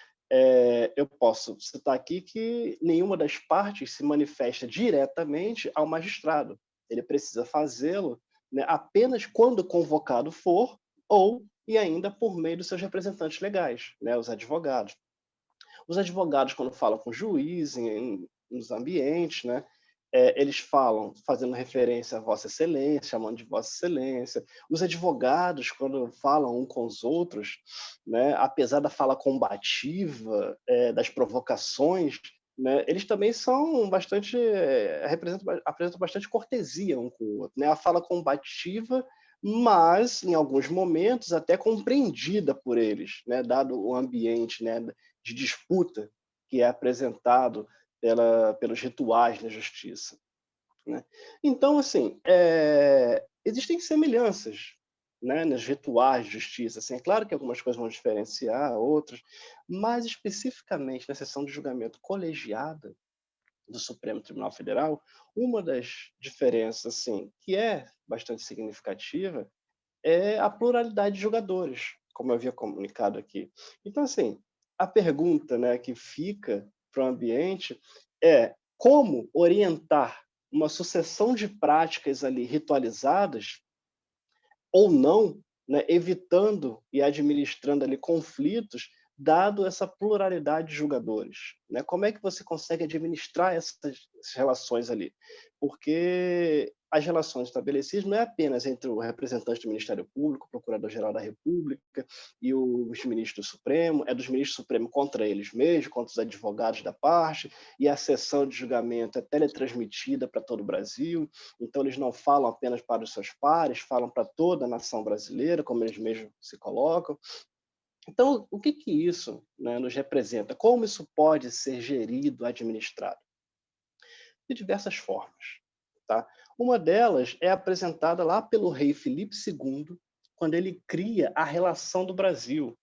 eu posso citar aqui que nenhuma das partes se manifesta diretamente ao magistrado. Ele precisa fazê-lo, né, apenas quando convocado for ou e ainda por meio dos seus representantes legais, né, os advogados. Os advogados, quando falam com o juiz nos ambientes, né, eles falam fazendo referência a Vossa Excelência, chamando de Vossa Excelência. Os advogados, quando falam um com os outros, né, apesar da fala combativa, das provocações, né, eles também são bastante, apresentam bastante cortesia um com o outro, né? A fala combativa, mas em alguns momentos até compreendida por eles, né, dado o ambiente, né, de disputa que é apresentado pelos rituais da justiça, né? Então, assim, existem semelhanças, né, nos rituais de justiça. Assim, é claro que algumas coisas vão diferenciar outras, mas especificamente na sessão de julgamento colegiada do Supremo Tribunal Federal, uma das diferenças, assim, que é bastante significativa é a pluralidade de jogadores, como eu havia comunicado aqui. Então, assim, a pergunta, né, que fica para o ambiente é como orientar uma sucessão de práticas ali ritualizadas ou não, né, evitando e administrando ali conflitos, dado essa pluralidade de jogadores, né? Como é que você consegue administrar essas relações ali? Porque as relações estabelecidas não é apenas entre o representante do Ministério Público, o Procurador-Geral da República e os ministros do Supremo, é dos ministros do Supremo contra eles mesmos, contra os advogados da parte, e a sessão de julgamento é teletransmitida para todo o Brasil, então eles não falam apenas para os seus pares, falam para toda a nação brasileira, como eles mesmos se colocam. Então, o que isso, né, nos representa? Como isso pode ser gerido, administrado? De diversas formas. Tá? Uma delas é apresentada lá pelo rei Filipe II, quando ele cria a relação do Brasil,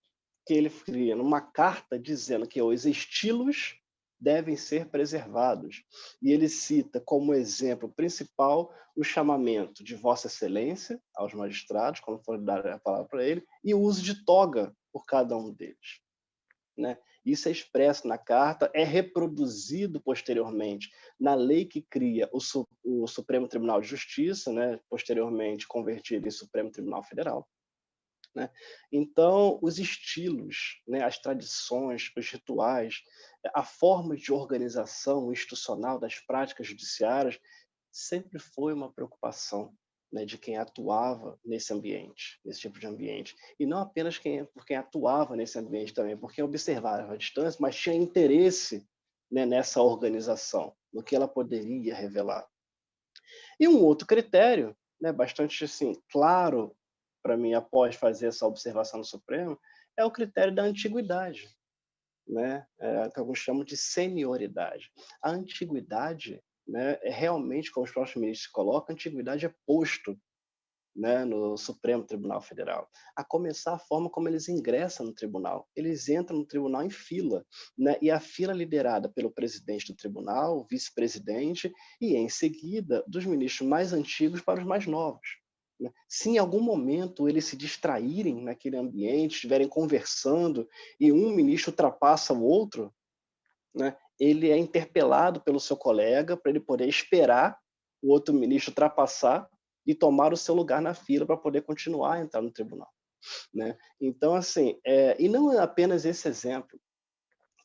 que ele cria numa carta dizendo que os estilos devem ser preservados. E ele cita como exemplo principal o chamamento de Vossa Excelência aos magistrados, quando for dar a palavra para ele, e o uso de toga por cada um deles, né? Isso é expresso na carta, é reproduzido posteriormente na lei que cria o Supremo Tribunal de Justiça, né? Posteriormente convertido em Supremo Tribunal Federal, né? Então, os estilos, né, as tradições, os rituais, a forma de organização institucional das práticas judiciárias sempre foi uma preocupação, né, de quem atuava nesse ambiente, nesse tipo de ambiente. E não apenas por quem atuava nesse ambiente também, por quem observava a distância, mas tinha interesse, né, nessa organização, no que ela poderia revelar. E um outro critério, né, bastante assim, claro para mim, após fazer essa observação no Supremo, é o critério da antiguidade, né? Que alguns chamam de senioridade. A antiguidade, né, é realmente, como os próprios ministros colocam, a antiguidade é posto, né, no Supremo Tribunal Federal, a começar a forma como eles ingressam no tribunal. Eles entram no tribunal em fila, né, e a fila liderada pelo presidente do tribunal, o vice-presidente, e em seguida dos ministros mais antigos para os mais novos. Se em algum momento eles se distraírem naquele ambiente, estiverem conversando e um ministro ultrapassa o outro, né, ele é interpelado pelo seu colega para ele poder esperar o outro ministro ultrapassar e tomar o seu lugar na fila para poder continuar a entrar no tribunal, né? Então, assim, e não é apenas esse exemplo,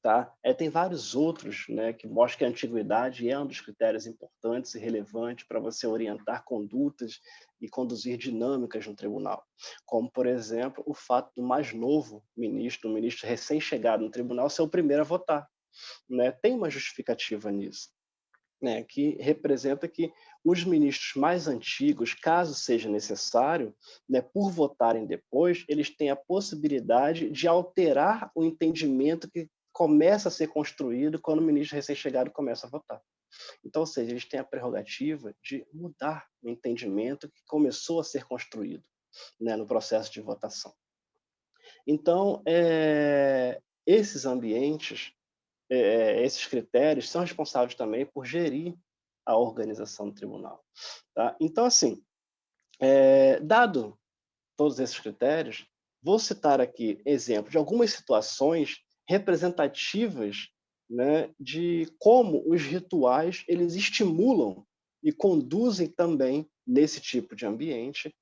tá? Tem vários outros, né, que mostram que a antiguidade é um dos critérios importantes e relevantes para você orientar condutas e conduzir dinâmicas no tribunal. Como, por exemplo, o fato do mais novo ministro, o ministro recém-chegado no tribunal, ser o primeiro a votar, né? Tem uma justificativa nisso, né, que representa que os ministros mais antigos, caso seja necessário, né, por votarem depois, eles têm a possibilidade de alterar o entendimento que começa a ser construído quando o ministro recém-chegado começa a votar. Então, ou seja, eles têm a prerrogativa de mudar o entendimento que começou a ser construído, né, no processo de votação. Então, esses ambientes, esses critérios são responsáveis também por gerir a organização do tribunal. Tá? Então, assim, dado todos esses critérios, vou citar aqui exemplos de algumas situações representativas, né, de como os rituais eles estimulam e conduzem também, nesse tipo de ambiente,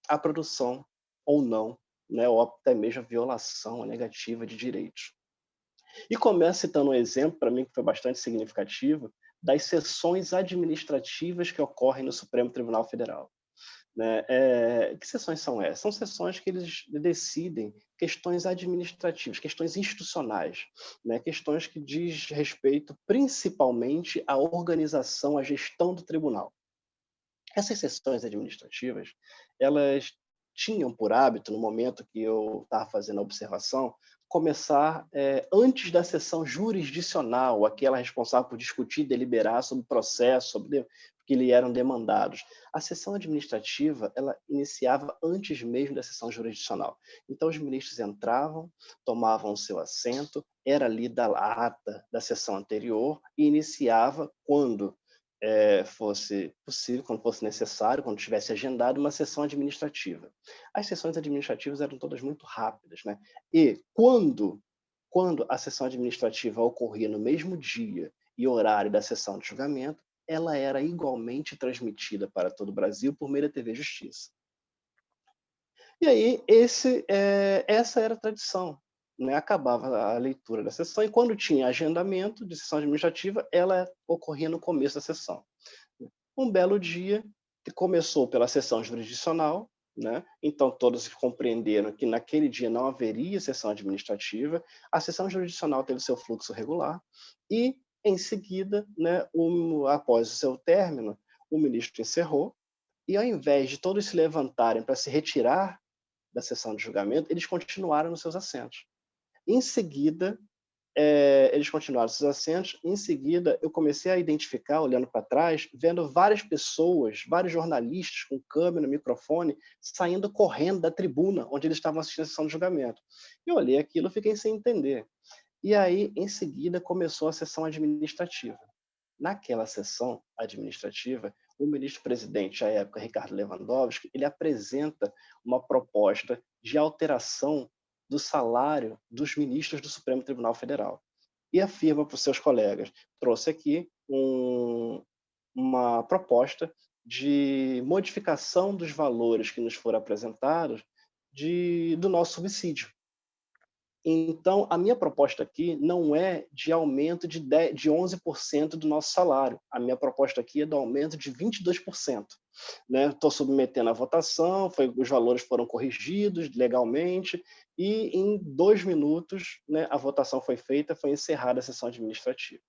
a produção ou não, né, ou até mesmo a violação negativa de direitos. E começo citando um exemplo, para mim, que foi bastante significativo, das sessões administrativas que ocorrem no Supremo Tribunal Federal. Né? Que sessões são essas? São sessões que eles decidem questões administrativas, questões institucionais, né? Questões que diz respeito principalmente à organização, à gestão do tribunal. Essas sessões administrativas, elas tinham por hábito, no momento que eu estava fazendo a observação, começar antes da sessão jurisdicional, aquela responsável por discutir e deliberar sobre o processo, sobre que lhe eram demandados. A sessão administrativa, ela iniciava antes mesmo da sessão jurisdicional. Então, os ministros entravam, tomavam o seu assento, era lida a ata da sessão anterior e iniciava quando fosse possível, quando fosse necessário, quando tivesse agendado uma sessão administrativa. As sessões administrativas eram todas muito rápidas, né? E quando a sessão administrativa ocorria no mesmo dia e horário da sessão de julgamento, ela era igualmente transmitida para todo o Brasil por meio da TV Justiça. E aí, essa era a tradição. Né? Acabava a leitura da sessão e quando tinha agendamento de sessão administrativa, ela ocorria no começo da sessão. Um belo dia, que começou pela sessão jurisdicional, né? Então todos compreenderam que naquele dia não haveria sessão administrativa, a sessão jurisdicional teve seu fluxo regular e, em seguida, né, após o seu término, o ministro encerrou e, ao invés de todos se levantarem para se retirar da sessão de julgamento, eles continuaram nos seus assentos. Em seguida, eles continuaram seus assentos. Em seguida, eu comecei a identificar, olhando para trás, vendo várias pessoas, vários jornalistas com câmera, microfone, saindo correndo da tribuna onde eles estavam assistindo a sessão de julgamento. Eu olhei aquilo e fiquei sem entender. E aí, em seguida, começou a sessão administrativa. Naquela sessão administrativa, o ministro-presidente, à época, Ricardo Lewandowski, ele apresenta uma proposta de alteração do salário dos ministros do Supremo Tribunal Federal. E afirma para os seus colegas, trouxe aqui uma proposta de modificação dos valores que nos foram apresentados do nosso subsídio. Então, a minha proposta aqui não é de aumento de 11% do nosso salário. A minha proposta aqui é do aumento de 22%. Estou submetendo à votação, os valores foram corrigidos legalmente e em 2 minutos, né, a votação foi feita, foi encerrada a sessão administrativa.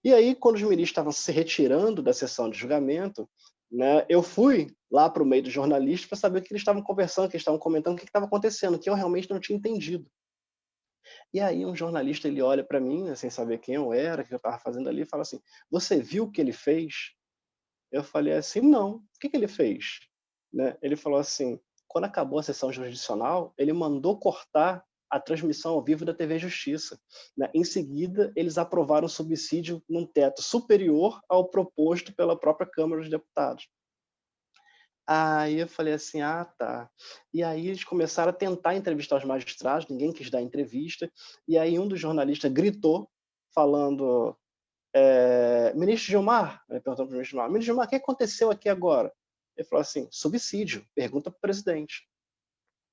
E aí, quando os ministros estavam se retirando da sessão de julgamento, né, eu fui lá para o meio dos jornalistas para saber o que eles estavam conversando, o que eles estavam comentando, o que estava acontecendo, que eu realmente não tinha entendido. E aí um jornalista ele olha para mim, né, sem saber quem eu era, o que eu estava fazendo ali, e fala assim, você viu o que ele fez? Eu falei assim, não. O que ele fez? Né? Ele falou assim, quando acabou a sessão jurisdicional, ele mandou cortar a transmissão ao vivo da TV Justiça. Né? Em seguida, eles aprovaram o subsídio num teto superior ao proposto pela própria Câmara dos Deputados. Aí eu falei assim, tá. E aí eles começaram a tentar entrevistar os magistrados, ninguém quis dar entrevista, e aí um dos jornalistas gritou, falando, ministro Gilmar, perguntando para o ministro Gilmar, ministro Gilmar, o que aconteceu aqui agora? Ele falou assim, subsídio, pergunta para o presidente.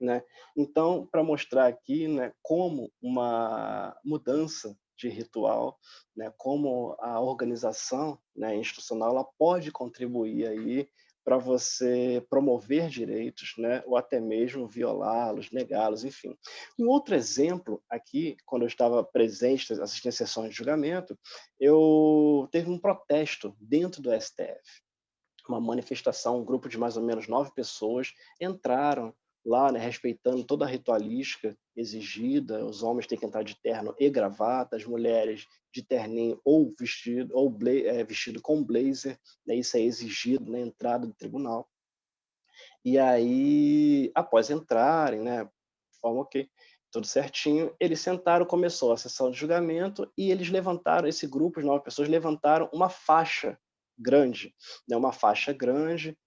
Né? Então, para mostrar aqui, né, como uma mudança de ritual, né, como a organização, né, institucional ela pode contribuir aí para você promover direitos, né, ou até mesmo violá-los, negá-los, enfim. Um outro exemplo aqui, quando eu estava presente, assistindo a sessões de julgamento, teve um protesto dentro do STF, uma manifestação, um grupo de mais ou menos 9 pessoas entraram lá, né, respeitando toda a ritualística exigida, os homens têm que entrar de terno e gravata, as mulheres de terninho ou vestido com blazer, né, isso é exigido na entrada do tribunal. E aí, após entrarem, né, forma ok, tudo certinho, eles sentaram, começou a sessão de julgamento e eles levantaram, esse grupo, as 9 pessoas, levantaram uma faixa grande, né, uma faixa grande,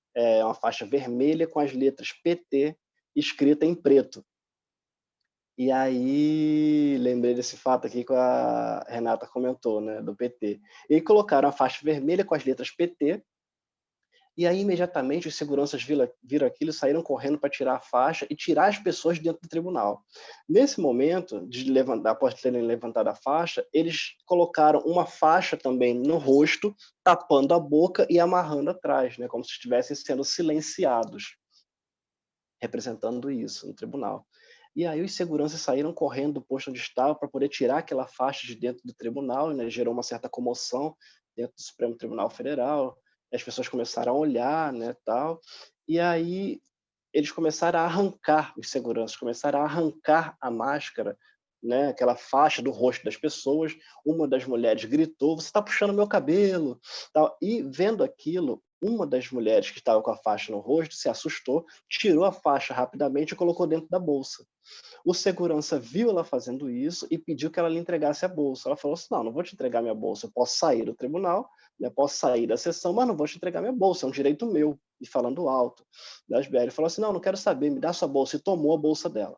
uma faixa vermelha com as letras PT escrita em preto. E aí, lembrei desse fato aqui que a Renata comentou, né, do PT. E colocaram a faixa vermelha com as letras PT, E aí, imediatamente, os seguranças viram aquilo e saíram correndo para tirar a faixa e tirar as pessoas de dentro do tribunal. Nesse momento, após terem levantado a faixa, eles colocaram uma faixa também no rosto, tapando a boca e amarrando atrás, né, como se estivessem sendo silenciados, representando isso no tribunal. E aí os seguranças saíram correndo do posto onde estavam para poder tirar aquela faixa de dentro do tribunal, né, gerou uma certa comoção dentro do Supremo Tribunal Federal. As pessoas começaram a olhar, né, tal. E aí eles começaram a arrancar, os seguranças começaram a arrancar a máscara, né, aquela faixa do rosto das pessoas. Uma das mulheres gritou: "Você está puxando meu cabelo", tal. E vendo aquilo, uma das mulheres que estava com a faixa no rosto se assustou, tirou a faixa rapidamente e colocou dentro da bolsa. O segurança viu ela fazendo isso e pediu que ela lhe entregasse a bolsa. Ela falou assim: "Não, não vou te entregar minha bolsa. Eu posso sair do tribunal, né, posso sair da sessão, mas não vou te entregar minha bolsa, é um direito meu". E falando alto. Da SBL falou assim: "Não, não quero saber, me dá sua bolsa", e tomou a bolsa dela.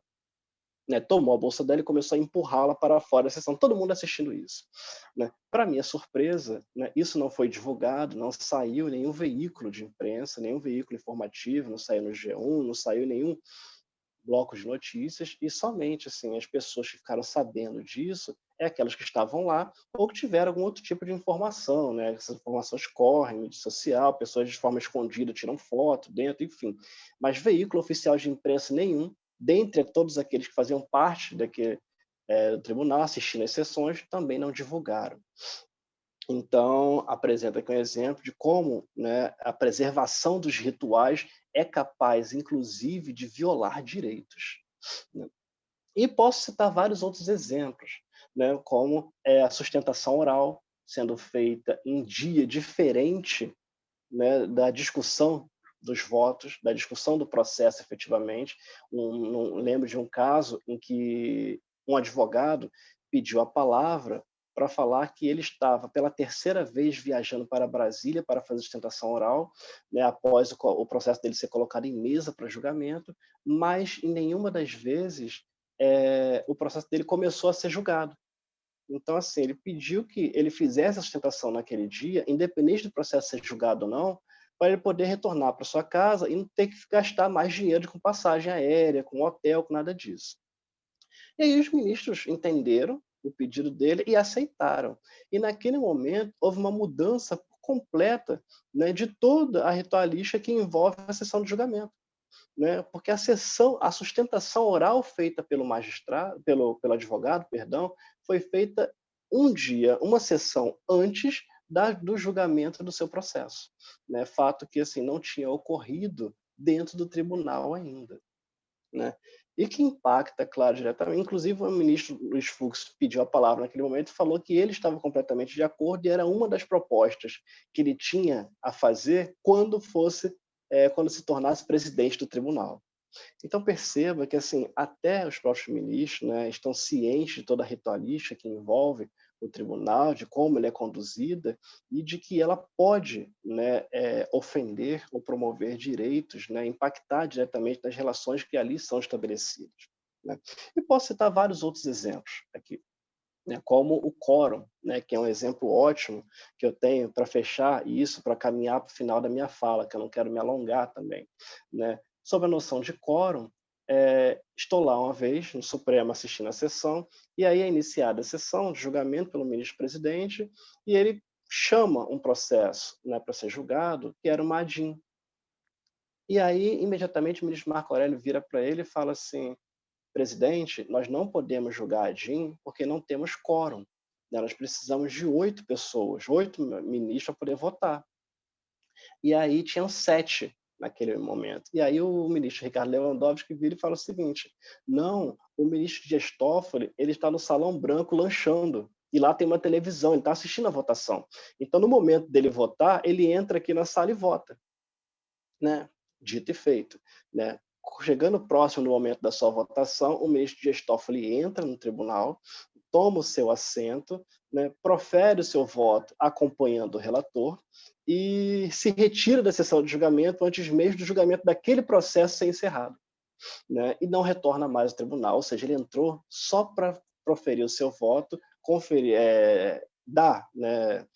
Né, tomou a bolsa dela e começou a empurrá-la para fora da sessão, todo mundo assistindo isso. Né. Para minha surpresa, né, isso não foi divulgado, não saiu em nenhum veículo de imprensa, nenhum veículo informativo, não saiu no G1, não saiu em nenhum bloco de notícias, e somente assim, as pessoas que ficaram sabendo disso é aquelas que estavam lá ou que tiveram algum outro tipo de informação, né? Essas informações correm, mídia social, pessoas de forma escondida tiram foto dentro, enfim. Mas veículo oficial de imprensa nenhum, dentre todos aqueles que faziam parte daquele do tribunal, assistindo às sessões, também não divulgaram. Então, apresenta aqui um exemplo de como, né, a preservação dos rituais é capaz, inclusive, de violar direitos. Né? E posso citar vários outros exemplos, né, como a sustentação oral sendo feita em dia diferente, né, da discussão dos votos, da discussão do processo efetivamente. Lembro de um caso em que um advogado pediu a palavra para falar que ele estava pela terceira vez viajando para Brasília para fazer sustentação oral, né, após o processo dele ser colocado em mesa para julgamento, mas em nenhuma das vezes o processo dele começou a ser julgado. Então, assim, ele pediu que ele fizesse a sustentação naquele dia, independente do processo ser julgado ou não, para ele poder retornar para sua casa e não ter que gastar mais dinheiro com passagem aérea, com hotel, com nada disso. E aí os ministros entenderam o pedido dele e aceitaram. E naquele momento houve uma mudança completa, né, de toda a ritualística que envolve a sessão de julgamento. Né? Porque a sustentação oral feita pelo magistrado, pelo advogado, perdão, foi feita um dia, uma sessão antes do julgamento do seu processo, né? Fato que assim não tinha ocorrido dentro do tribunal ainda, né? E que impacta, claro, diretamente. Inclusive, o ministro Luiz Fux pediu a palavra naquele momento e falou que ele estava completamente de acordo e era uma das propostas que ele tinha a fazer quando se tornasse presidente do tribunal. Então perceba que assim até os próprios ministros, né, estão cientes de toda a ritualística que envolve o tribunal, de como ele é conduzida e de que ela pode, né, ofender ou promover direitos, né, impactar diretamente nas relações que ali são estabelecidas. Né? E posso citar vários outros exemplos aqui. Né, como o quórum, né, que é um exemplo ótimo que eu tenho para fechar e isso para caminhar para o final da minha fala, que eu não quero me alongar também. Né? Sobre a noção de quórum, estou lá uma vez no Supremo assistindo a sessão, e aí é iniciada a sessão de julgamento pelo ministro-presidente, e ele chama um processo, né, para ser julgado, que era uma ADIM. E aí, imediatamente, o ministro Marco Aurélio vira para ele e fala assim: presidente, nós não podemos julgar a DIN porque não temos quórum. Né? Nós precisamos de 8 pessoas, 8 ministros para poder votar. E aí tinham 7 naquele momento. E aí o ministro Ricardo Lewandowski vira e fala o seguinte: não, o ministro Dias Toffoli, ele está no Salão Branco lanchando. E lá tem uma televisão, ele está assistindo a votação. Então, no momento dele votar, ele entra aqui na sala e vota. Né? Dito e feito. Né? Chegando próximo do momento da sua votação, o ministro Dias Toffoli entra no tribunal, toma o seu assento, né, profere o seu voto acompanhando o relator e se retira da sessão de julgamento antes mesmo do julgamento daquele processo ser encerrado. Né, e não retorna mais ao tribunal, ou seja, ele entrou só para proferir o seu voto, dar, né,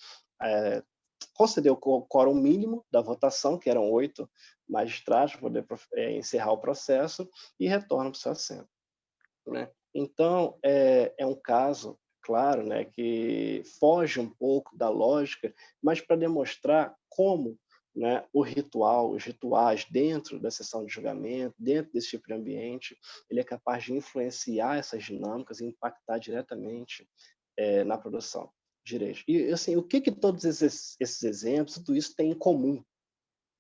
concedeu o quórum mínimo da votação, que eram 8 magistrados, para poder encerrar o processo, e retorna para o seu assento, né? Então, é um caso, claro, né, que foge um pouco da lógica, mas para demonstrar como, né, os rituais dentro da sessão de julgamento, dentro desse tipo de ambiente, ele é capaz de influenciar essas dinâmicas e impactar diretamente na produção de direito. E, assim, o que todos esses exemplos, tudo isso tem em comum?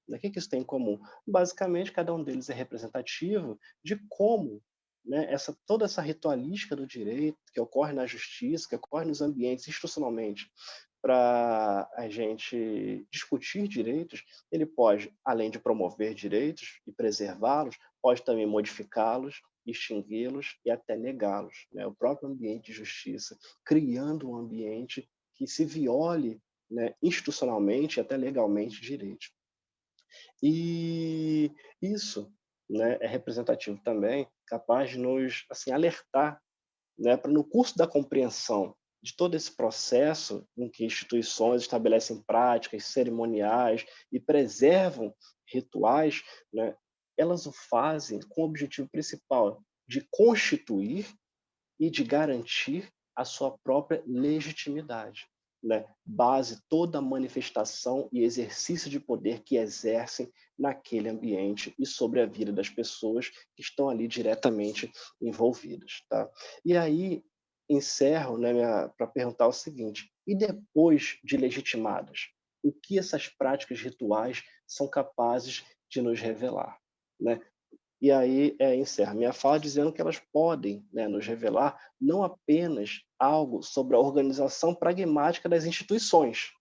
O que isso tem em comum? Basicamente, cada um deles é representativo de como, né, toda essa ritualística do direito que ocorre na justiça, que ocorre nos ambientes institucionalmente, para a gente discutir direitos, ele pode, além de promover direitos e preservá-los, pode também modificá-los, extingui-los e até negá-los, né? O próprio ambiente de justiça, criando um ambiente que se viole, né, institucionalmente e até legalmente direitos. E isso, né, é representativo também, capaz de nos, assim, alertar, né, para no curso da compreensão de todo esse processo em que instituições estabelecem práticas cerimoniais e preservam rituais, né, elas o fazem com o objetivo principal de constituir e de garantir a sua própria legitimidade, né? Base toda a manifestação e exercício de poder que exercem naquele ambiente e sobre a vida das pessoas que estão ali diretamente envolvidas, tá? E aí encerro, né, para perguntar o seguinte: e depois de legitimadas, o que essas práticas rituais são capazes de nos revelar, né? E aí encerro minha fala dizendo que elas podem, né, nos revelar não apenas algo sobre a organização pragmática das instituições,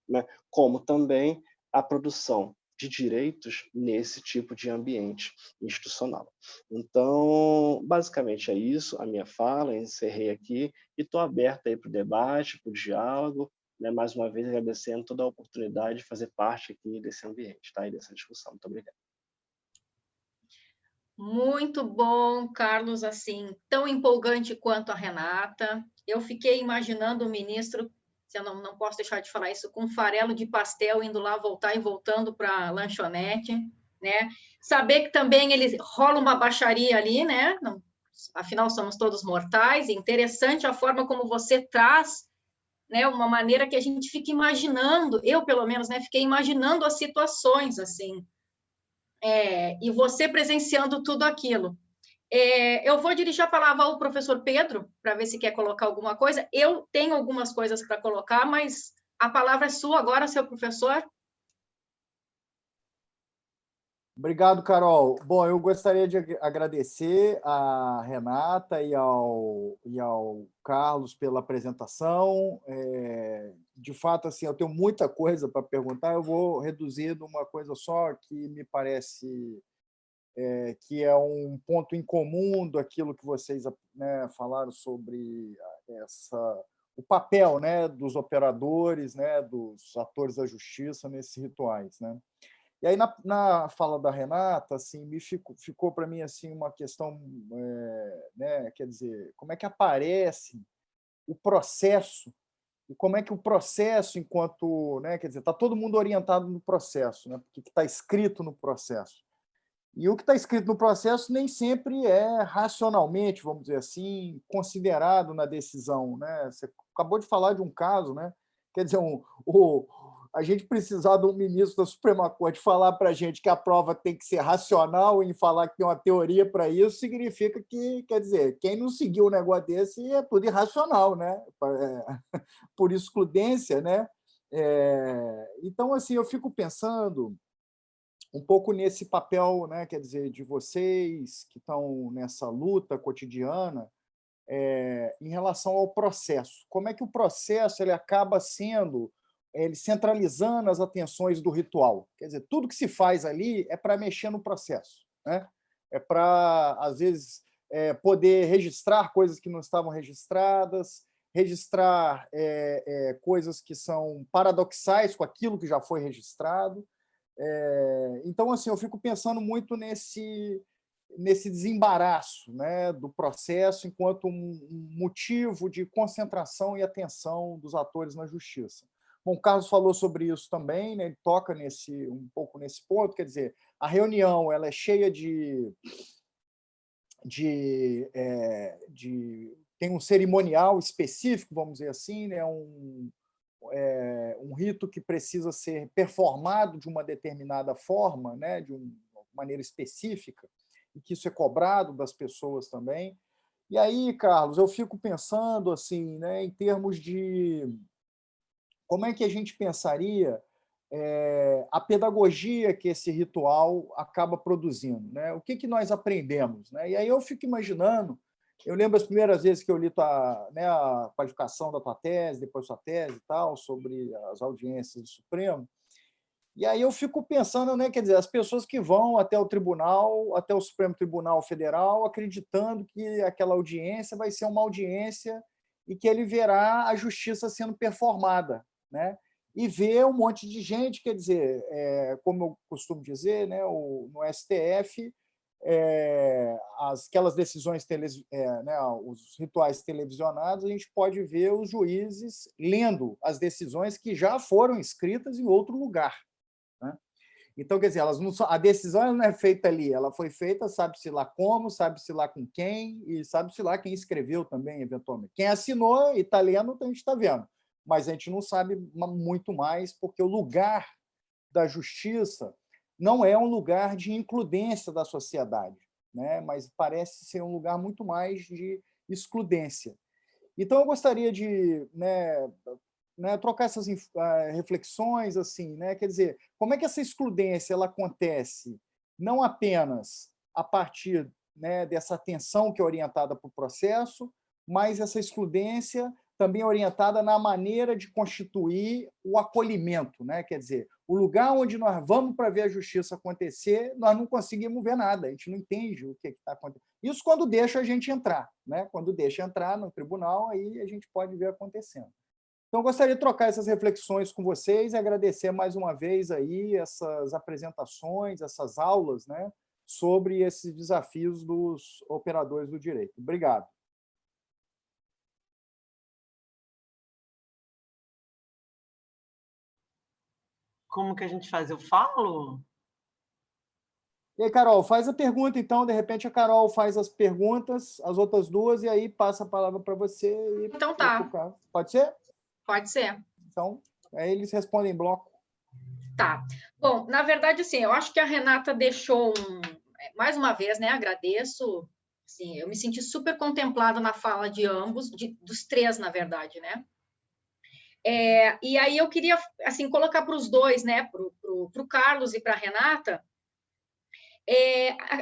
né, como também a produção de direitos nesse tipo de ambiente institucional. Então, basicamente é isso, a minha fala, encerrei aqui e estou aberto aí para o debate, para o diálogo, né, mais uma vez agradecendo toda a oportunidade de fazer parte aqui desse ambiente, tá, e dessa discussão. Muito obrigado. Muito bom, Carlos, assim, tão empolgante quanto a Renata. Eu fiquei imaginando o ministro, se eu não posso deixar de falar isso, com um farelo de pastel, indo lá, voltar e voltando para a lanchonete, né? Saber que também ele rola uma baixaria ali, né? Não, afinal, somos todos mortais. Interessante a forma como você traz, né? Uma maneira que a gente fica imaginando, eu, pelo menos, né? Fiquei imaginando as situações, assim, e você presenciando tudo aquilo. Eu vou dirigir a palavra ao professor Pedro, para ver se quer colocar alguma coisa. Eu tenho algumas coisas para colocar, mas a palavra é sua agora, seu professor. Obrigado, Carol. Bom, eu gostaria de agradecer a Renata e ao Carlos pela apresentação. De fato, assim, eu tenho muita coisa para perguntar, eu vou reduzir numa coisa só que me parece que é um ponto em comum daquilo que vocês, né, falaram sobre o papel, né, dos operadores, né, dos atores da justiça nesses rituais, né? E aí, na fala da Renata, assim, ficou para mim assim, uma questão, né, quer dizer, como é que aparece o processo e como é que o processo, enquanto, né, quer dizer, está todo mundo orientado no processo, né, porque está escrito no processo. E o que está escrito no processo nem sempre é racionalmente, vamos dizer assim, considerado na decisão, né? Você acabou de falar de um caso, né? Quer dizer, a gente precisar de um ministro da Suprema Corte falar para a gente que a prova tem que ser racional e falar que tem uma teoria para isso, significa que, quer dizer, quem não seguiu um negócio desse é tudo irracional, né? Por excludência, né? Então, assim, eu fico pensando um pouco nesse papel, né, quer dizer, de vocês que estão nessa luta cotidiana em relação ao processo. Como é que o processo ele acaba sendo, ele centralizando as atenções do ritual? Quer dizer, tudo que se faz ali é para mexer no processo, né? É para, às vezes, poder registrar coisas que não estavam registradas, registrar coisas que são paradoxais com aquilo que já foi registrado. Então, assim, eu fico pensando muito nesse desembaraço, né, do processo enquanto um motivo de concentração e atenção dos atores na justiça. Bom, o Carlos falou sobre isso também, né? Ele toca um pouco nesse ponto, quer dizer, a reunião ela é cheia tem um cerimonial específico, vamos dizer assim, né? Um rito que precisa ser performado de uma determinada forma, né? De uma maneira específica, e que isso é cobrado das pessoas também. E aí, Carlos, eu fico pensando assim, né, em termos de como é que a gente pensaria a pedagogia que esse ritual acaba produzindo, né? O que nós aprendemos, né? E aí eu fico imaginando, eu lembro as primeiras vezes que eu li a qualificação da tua tese, depois sua tese e tal, sobre as audiências do Supremo, e aí eu fico pensando, né, quer dizer, as pessoas que vão até o tribunal, até o Supremo Tribunal Federal, acreditando que aquela audiência vai ser uma audiência e que ele verá a justiça sendo performada, né? E ver um monte de gente, quer dizer, como eu costumo dizer, né, no STF, aquelas decisões, né, os rituais televisionados, a gente pode ver os juízes lendo as decisões que já foram escritas em outro lugar. Né? Então, quer dizer, a decisão não é feita ali, ela foi feita, sabe-se lá como, sabe-se lá com quem, e sabe-se lá quem escreveu também, eventualmente. Quem assinou e está lendo, a gente está vendo. Mas a gente não sabe muito mais, porque o lugar da justiça não é um lugar de includência da sociedade, né? Mas parece ser um lugar muito mais de excludência. Então, eu gostaria de trocar essas reflexões, assim, né? Quer dizer, como é que essa excludência ela acontece não apenas a partir, né, dessa atenção que é orientada para o processo, mas essa excludência também orientada na maneira de constituir o acolhimento, né? Quer dizer, o lugar onde nós vamos para ver a justiça acontecer, nós não conseguimos ver nada, a gente não entende o que está acontecendo. Isso quando deixa a gente entrar, né? Quando deixa entrar no tribunal, aí a gente pode ver acontecendo. Então, eu gostaria de trocar essas reflexões com vocês e agradecer mais uma vez aí essas apresentações, essas aulas, né, sobre esses desafios dos operadores do direito. Obrigado. Como que a gente faz? Eu falo? E aí, Carol, faz a pergunta, então. De repente, a Carol faz as perguntas, as outras duas, e aí passa a palavra para você. Então tá. Pode ser? Pode ser. Então, aí eles respondem em bloco. Tá. Bom, na verdade, assim, eu acho que a Renata deixou mais uma vez, né? Agradeço. Assim, eu me senti super contemplada na fala de ambos, dos três, na verdade, né? E aí eu queria, assim, colocar para os dois, né? Para o Carlos e para a Renata,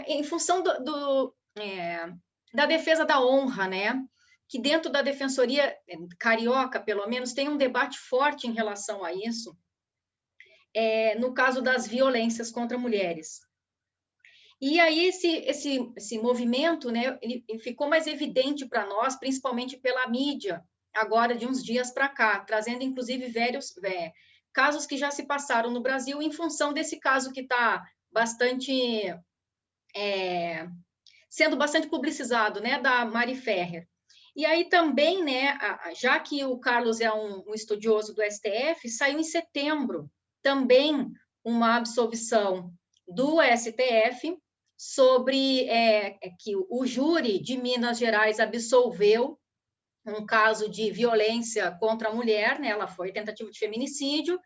em função da defesa da honra, né? Que dentro da Defensoria Carioca, pelo menos, tem um debate forte em relação a isso, no caso das violências contra mulheres. E aí esse movimento, né, ele ficou mais evidente para nós, principalmente pela mídia, agora de uns dias para cá, trazendo inclusive vários casos que já se passaram no Brasil em função desse caso que está sendo bastante publicizado, né, da Mari Ferrer. E aí também, né, já que o Carlos é um estudioso do STF, saiu em setembro também uma absolvição do STF sobre que o júri de Minas Gerais absolveu um caso de violência contra a mulher, né, ela foi tentativa de feminicídio,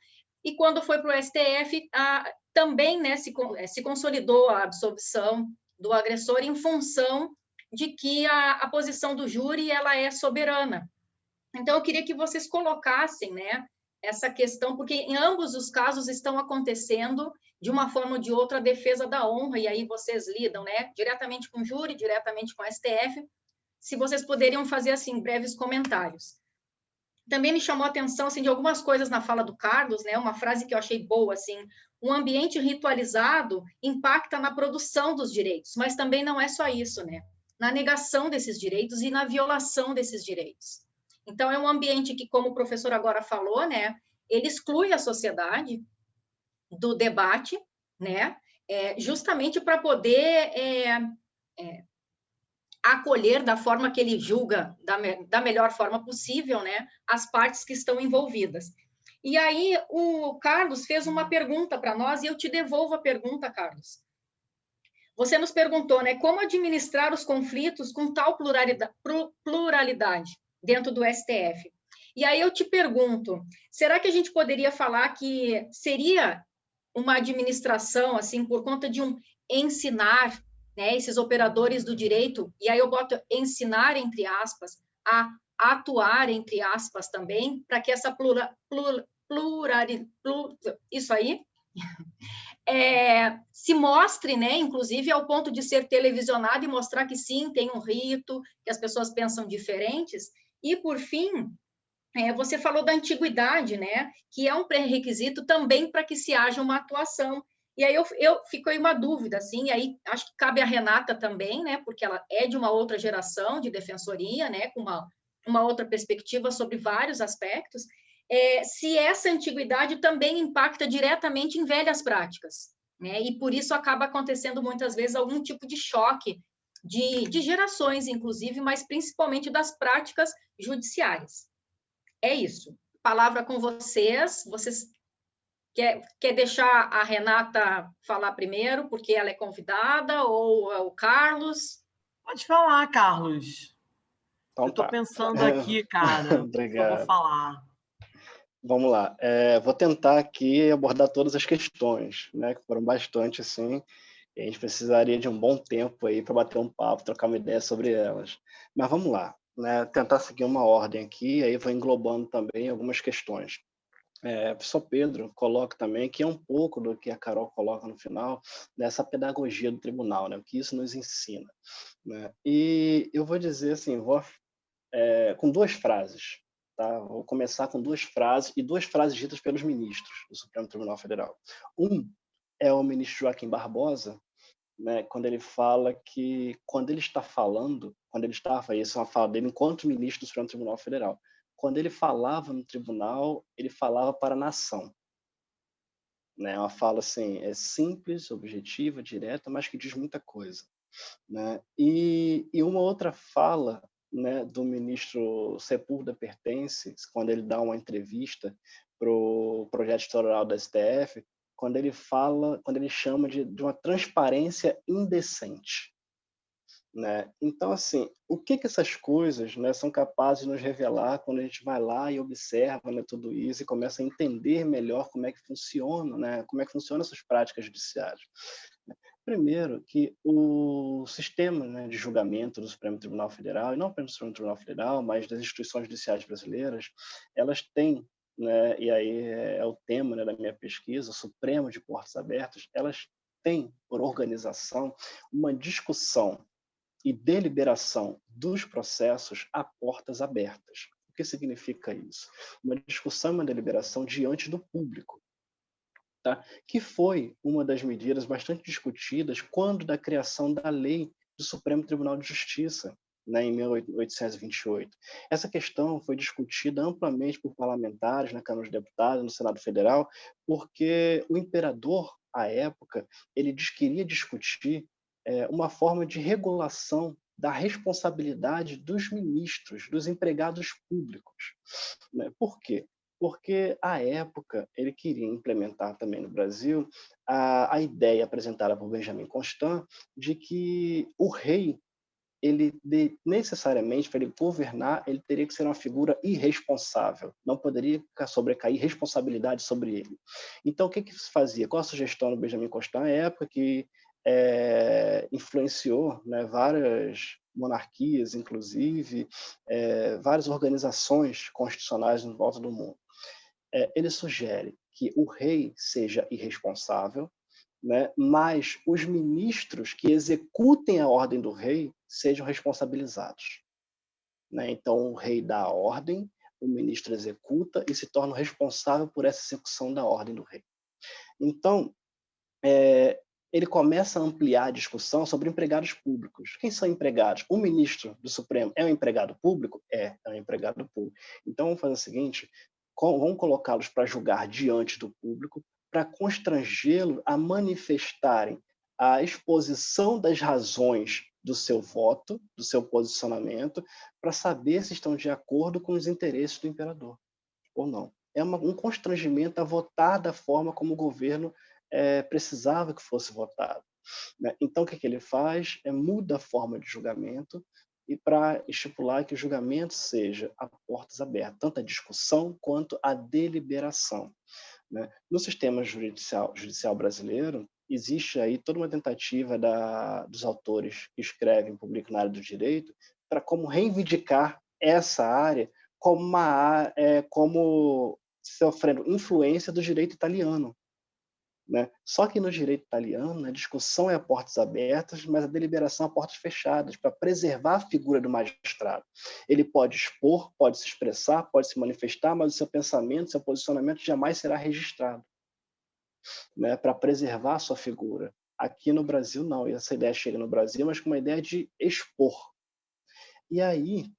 e quando foi para o STF, também, né, se consolidou a absolvição do agressor em função de que a posição do júri ela é soberana. Então, eu queria que vocês colocassem, né, essa questão, porque em ambos os casos estão acontecendo, de uma forma ou de outra, a defesa da honra, e aí vocês lidam, né, diretamente com o júri, diretamente com a STF, se vocês poderiam fazer, assim, breves comentários. Também me chamou a atenção, assim, de algumas coisas na fala do Carlos, né, uma frase que eu achei boa, assim, um ambiente ritualizado impacta na produção dos direitos, mas também não é só isso, né, na negação desses direitos e na violação desses direitos. Então, é um ambiente que, como o professor agora falou, né, ele exclui a sociedade do debate, né, justamente para poder acolher da forma que ele julga, da melhor forma possível, né, as partes que estão envolvidas. E aí o Carlos fez uma pergunta para nós, e eu te devolvo a pergunta, Carlos. Você nos perguntou, né, como administrar os conflitos com tal pluralidade dentro do STF. E aí eu te pergunto, será que a gente poderia falar que seria uma administração, assim, por conta de um ensinar, né, esses operadores do direito, e aí eu boto ensinar, entre aspas, a atuar, entre aspas, também, para que essa isso aí, se mostre, né, inclusive ao ponto de ser televisionado e mostrar que sim, tem um rito, que as pessoas pensam diferentes. E, por fim, você falou da antiguidade, né, que é um pré-requisito também para que se haja uma atuação. E aí eu ficou aí uma dúvida, assim, e aí acho que cabe a Renata também, né, porque ela é de uma outra geração de defensoria, né, com uma outra perspectiva sobre vários aspectos, se essa antiguidade também impacta diretamente em velhas práticas, né, e por isso acaba acontecendo muitas vezes algum tipo de choque de gerações, inclusive, mas principalmente das práticas judiciárias. É isso. Palavra com vocês. Vocês quer deixar a Renata falar primeiro, porque ela é convidada, ou o Carlos? Pode falar, Carlos. Então Eu estou tá. pensando aqui, cara, o que eu vou Obrigado. falar. Vamos lá. Vou tentar aqui abordar todas as questões, né, que foram bastante, assim, e a gente precisaria de um bom tempo aí para bater um papo, trocar uma ideia sobre elas. Mas vamos lá, né, tentar seguir uma ordem aqui, aí vou englobando também algumas questões. O professor Pedro coloca também que é um pouco do que a Carol coloca no final, dessa pedagogia do tribunal, né, o que isso nos ensina, né? E eu vou dizer assim, com duas frases. Tá? Vou começar com duas frases, e duas frases ditas pelos ministros do Supremo Tribunal Federal. Um é o ministro Joaquim Barbosa, né, quando ele fala que, quando ele estava, isso é uma fala dele enquanto ministro do Supremo Tribunal Federal, quando ele falava no tribunal, ele falava para a nação. Né? Uma fala assim, simples, objetiva, direta, mas que diz muita coisa. Né? E uma outra fala, né, do ministro Sepúlveda Pertence, quando ele dá uma entrevista para o projeto editorial da STF, quando ele chama de uma transparência indecente. Né? Então, assim, o que essas coisas, né, são capazes de nos revelar quando a gente vai lá e observa, né, tudo isso e começa a entender melhor como é que funciona, né, como é que funcionam essas práticas judiciárias? Primeiro, que o sistema, né, de julgamento do Supremo Tribunal Federal, e não apenas do Supremo Tribunal Federal, mas das instituições judiciais brasileiras, elas têm, né, e aí é o tema, né, da minha pesquisa, Supremo de Portas Abertas, elas têm, por organização, uma discussão e deliberação dos processos a portas abertas. O que significa isso? Uma discussão e uma deliberação diante do público. Tá? Que foi uma das medidas bastante discutidas quando da criação da lei do Supremo Tribunal de Justiça, né, em 1828. Essa questão foi discutida amplamente por parlamentares na Câmara dos Deputados, no Senado Federal, porque o imperador, à época, ele queria discutir uma forma de regulação da responsabilidade dos ministros, dos empregados públicos. Né? Por quê? Porque, à época, ele queria implementar também no Brasil a ideia apresentada por Benjamin Constant de que o rei, necessariamente, para ele governar, ele teria que ser uma figura irresponsável, não poderia sobrecair responsabilidade sobre ele. Então, o que se fazia? Qual a sugestão do Benjamin Constant? À época que influenciou, né, várias monarquias, inclusive, várias organizações constitucionais em volta do mundo. Ele sugere que o rei seja irresponsável, né, mas os ministros que executem a ordem do rei sejam responsabilizados. Né? Então, o rei dá a ordem, o ministro executa e se torna responsável por essa execução da ordem do rei. Então, ele começa a ampliar a discussão sobre empregados públicos. Quem são empregados? O ministro do Supremo é um empregado público? É um empregado público. Então, vamos fazer o seguinte, vamos colocá-los para julgar diante do público, para constrangê-lo a manifestarem a exposição das razões do seu voto, do seu posicionamento, para saber se estão de acordo com os interesses do imperador ou não. é um constrangimento a votar da forma como o governo precisava que fosse votado, né? Então, o que ele faz? Muda a forma de julgamento e para estipular que o julgamento seja a portas abertas, tanto a discussão quanto a deliberação, né? No sistema judicial brasileiro, existe aí toda uma tentativa dos autores que escrevem, publicam na área do direito, para como reivindicar essa área como sofrendo influência do direito italiano, né? Só que no direito italiano, a discussão é a portas abertas, mas a deliberação a portas fechadas, para preservar a figura do magistrado. Ele pode expor, pode se expressar, pode se manifestar, mas o seu pensamento, seu posicionamento jamais será registrado, né? Para preservar a sua figura. Aqui no Brasil, não. E essa ideia chega no Brasil, mas com uma ideia de expor. E aí,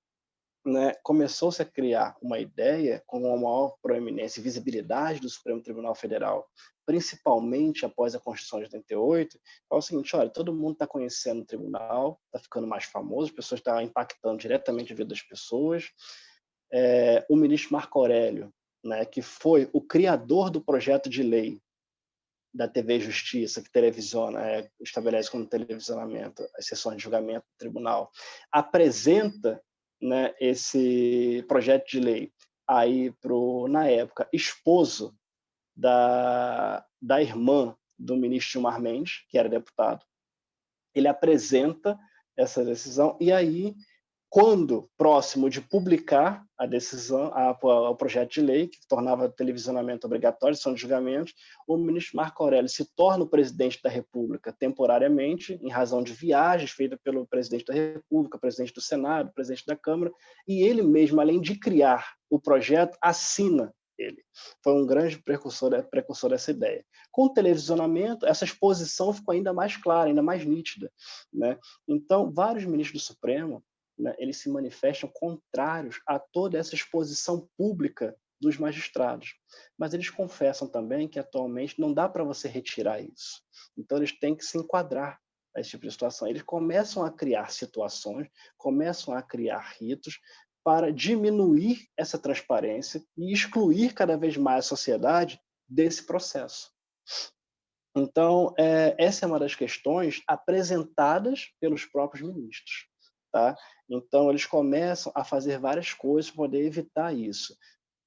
né, começou-se a criar uma ideia com uma maior proeminência e visibilidade do Supremo Tribunal Federal, principalmente após a Constituição de 88, é o seguinte: olha, todo mundo está conhecendo o tribunal, está ficando mais famoso, as pessoas estão impactando diretamente a vida das pessoas. O ministro Marco Aurélio, né, que foi o criador do projeto de lei da TV Justiça, que televisiona, estabelece como televisionamento as sessões de julgamento do tribunal, apresenta, né, esse projeto de lei aí na época, esposo da irmã do ministro Gilmar Mendes, que era deputado. Ele apresenta essa decisão e aí, quando próximo de publicar a decisão, o projeto de lei que tornava o televisionamento obrigatório, são de julgamentos, o ministro Marco Aurélio se torna o presidente da República temporariamente, em razão de viagens feitas pelo presidente da República, presidente do Senado, presidente da Câmara, e ele mesmo, além de criar o projeto, assina ele. Foi um grande precursor dessa ideia. Com o televisionamento, essa exposição ficou ainda mais clara, ainda mais nítida, né? Então, vários ministros do Supremo, né, eles se manifestam contrários a toda essa exposição pública dos magistrados. Mas eles confessam também que atualmente não dá para você retirar isso. Então eles têm que se enquadrar a esse tipo de situação. Eles começam a criar situações, começam a criar ritos para diminuir essa transparência e excluir cada vez mais a sociedade desse processo. Então, essa é uma das questões apresentadas pelos próprios ministros, tá? Então, eles começam a fazer várias coisas para poder evitar isso.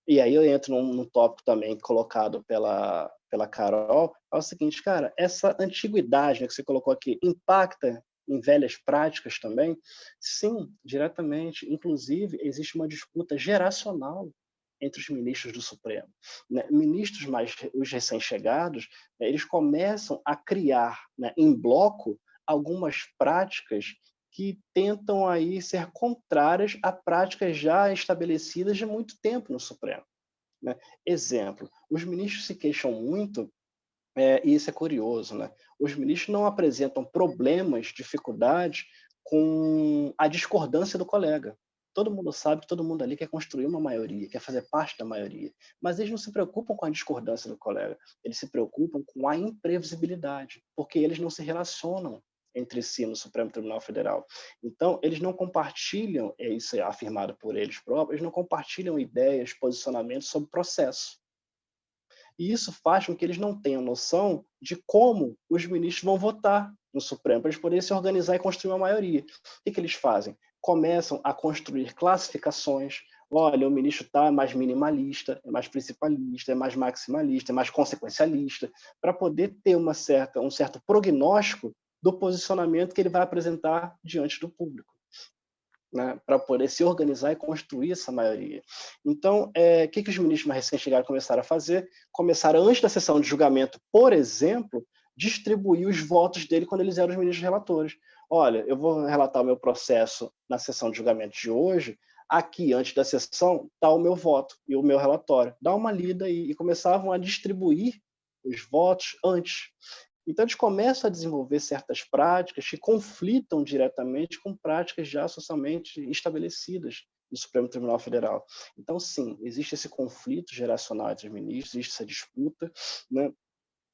E aí eu entro num tópico também colocado pela Carol, é o seguinte, cara, essa antiguidade, né, que você colocou aqui, impacta em velhas práticas também? Sim, diretamente. Inclusive, existe uma disputa geracional entre os ministros do Supremo, né? Ministros os recém-chegados, né, eles começam a criar, né, em bloco algumas práticas que tentam aí ser contrárias a práticas já estabelecidas de muito tempo no Supremo, né? Exemplo, os ministros se queixam muito, e isso é curioso, né? Os ministros não apresentam problemas, dificuldades com a discordância do colega. Todo mundo sabe que todo mundo ali quer construir uma maioria, quer fazer parte da maioria, mas eles não se preocupam com a discordância do colega, eles se preocupam com a imprevisibilidade, porque eles não se relacionam entre si no Supremo Tribunal Federal. Então, eles não compartilham, isso é afirmado por eles próprios, eles não compartilham ideias, posicionamentos sobre o processo. E isso faz com que eles não tenham noção de como os ministros vão votar no Supremo, para eles poderem se organizar e construir uma maioria. O que eles fazem? Começam a construir classificações. Olha, o ministro está mais minimalista, é mais principalista, é mais maximalista, é mais consequencialista, para poder ter um certo prognóstico do posicionamento que ele vai apresentar diante do público, né, para poder se organizar e construir essa maioria. Então, o que os ministros mais recém-chegados começaram a fazer? Começaram, antes da sessão de julgamento, por exemplo, distribuir os votos dele quando eles eram os ministros relatores. Olha, eu vou relatar o meu processo na sessão de julgamento de hoje, aqui, antes da sessão, está o meu voto e o meu relatório. Dá uma lida e começavam a distribuir os votos antes. Então, eles começam a desenvolver certas práticas que conflitam diretamente com práticas já socialmente estabelecidas no Supremo Tribunal Federal. Então, sim, existe esse conflito geracional entre os ministros, existe essa disputa, né?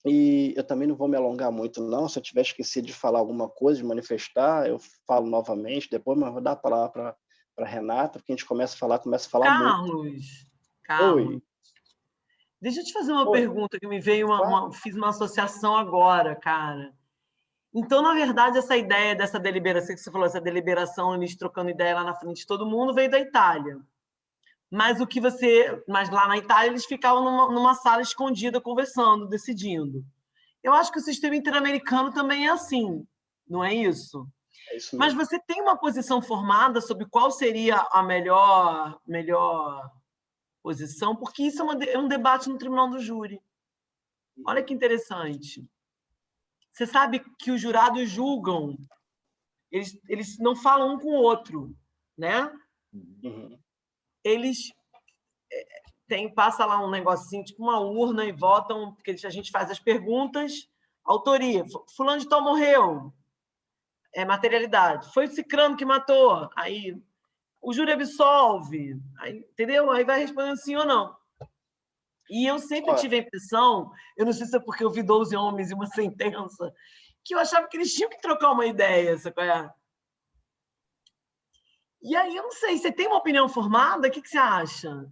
E eu também não vou me alongar muito, não. Se eu tiver esquecido de falar alguma coisa, de manifestar, eu falo novamente depois, mas vou dar a palavra para a Renata, porque a gente começa a falar muito. Carlos, Oi. Deixa eu te fazer uma Oi. pergunta que me veio fiz uma associação agora, cara. Então, na verdade, essa ideia dessa deliberação que você falou, essa deliberação, eles trocando ideia lá na frente de todo mundo, veio da Itália. Mas lá na Itália eles ficavam numa sala escondida conversando, decidindo. Eu acho que o sistema interamericano também é assim, não é isso? É isso Mas mesmo. você tem uma posição formada sobre qual seria a melhor posição, porque isso é um debate no tribunal do júri. Olha que interessante. Você sabe que os jurados julgam, eles não falam um com o outro, né? Uhum. Eles passa lá um negocinho, tipo uma urna, e votam, porque a gente faz as perguntas, autoria, fulano de tal morreu, materialidade, foi o cicrano que matou, aí o júri absolve, aí, entendeu? Aí vai respondendo sim ou não. E eu sempre tive a impressão, eu não sei se é porque eu vi 12 homens e uma sentença, que eu achava que eles tinham que trocar uma ideia, sabe qual é? E aí, eu não sei, você tem uma opinião formada? O que você acha?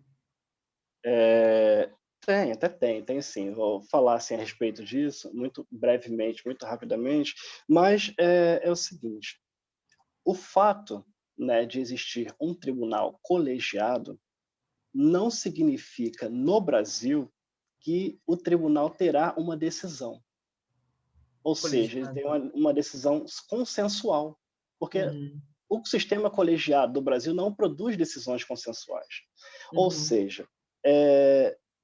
Tem sim. Vou falar assim, a respeito disso, muito brevemente, muito rapidamente, mas é o seguinte, o fato, né, de existir um tribunal colegiado não significa, no Brasil, que o tribunal terá uma decisão. Ou seja, ele tem uma decisão consensual, porque o sistema colegiado do Brasil não produz decisões consensuais. Ou seja,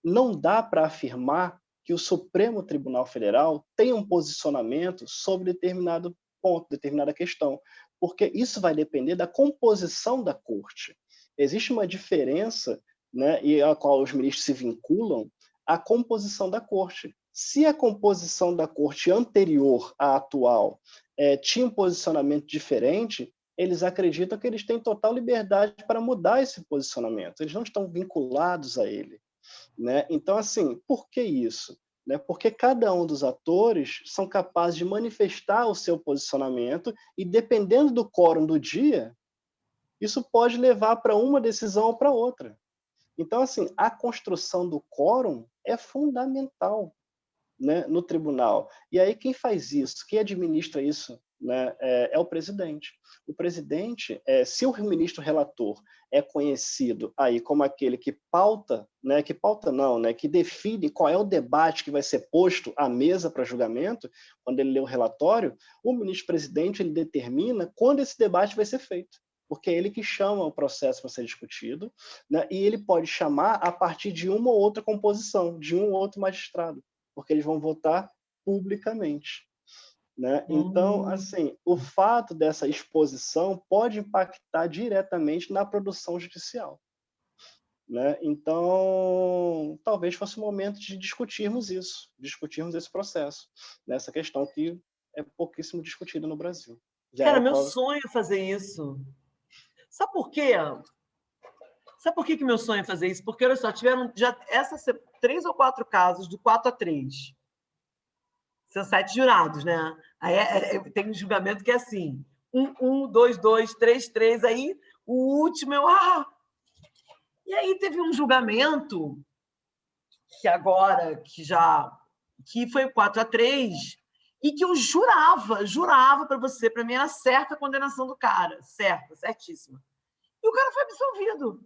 não dá para afirmar que o Supremo Tribunal Federal tem um posicionamento sobre determinado ponto, determinada questão, porque isso vai depender da composição da corte. Existe uma diferença, né, e a qual os ministros se vinculam, à composição da corte. Se a composição da corte anterior à atual tinha um posicionamento diferente, eles acreditam que eles têm total liberdade para mudar esse posicionamento. Eles não estão vinculados a ele, né? Então, assim, por que isso? Né? Porque cada um dos atores são capazes de manifestar o seu posicionamento e, dependendo do quórum do dia, isso pode levar para uma decisão ou para outra. Então, assim, a construção do quórum é fundamental, né, no tribunal. E aí quem faz isso, quem administra isso, né, é o presidente. O presidente, se o ministro relator é conhecido aí como aquele que pauta, né, que define qual é o debate que vai ser posto à mesa para julgamento, quando ele lê o relatório, o ministro-presidente ele determina quando esse debate vai ser feito, porque é ele que chama o processo para ser discutido, né, e ele pode chamar a partir de uma ou outra composição, de um ou outro magistrado, porque eles vão votar publicamente, né? Então, assim, o fato dessa exposição pode impactar diretamente na produção judicial, né? Então, talvez fosse o momento de discutirmos isso, discutirmos esse processo, nessa questão que é pouquíssimo discutida no Brasil. Cara, meu sonho é fazer isso. Sabe por quê? Sabe por que meu sonho é fazer isso? Porque, olha só, tiveram já 3 ou 4 casos do 4-3. São 7 jurados, né? Aí tem um julgamento que é assim: 1, 2, 2, 3, 3. Aí o último E aí teve um julgamento que foi 4-3, e que eu jurava para mim era certa a condenação do cara, certíssima. E o cara foi absolvido.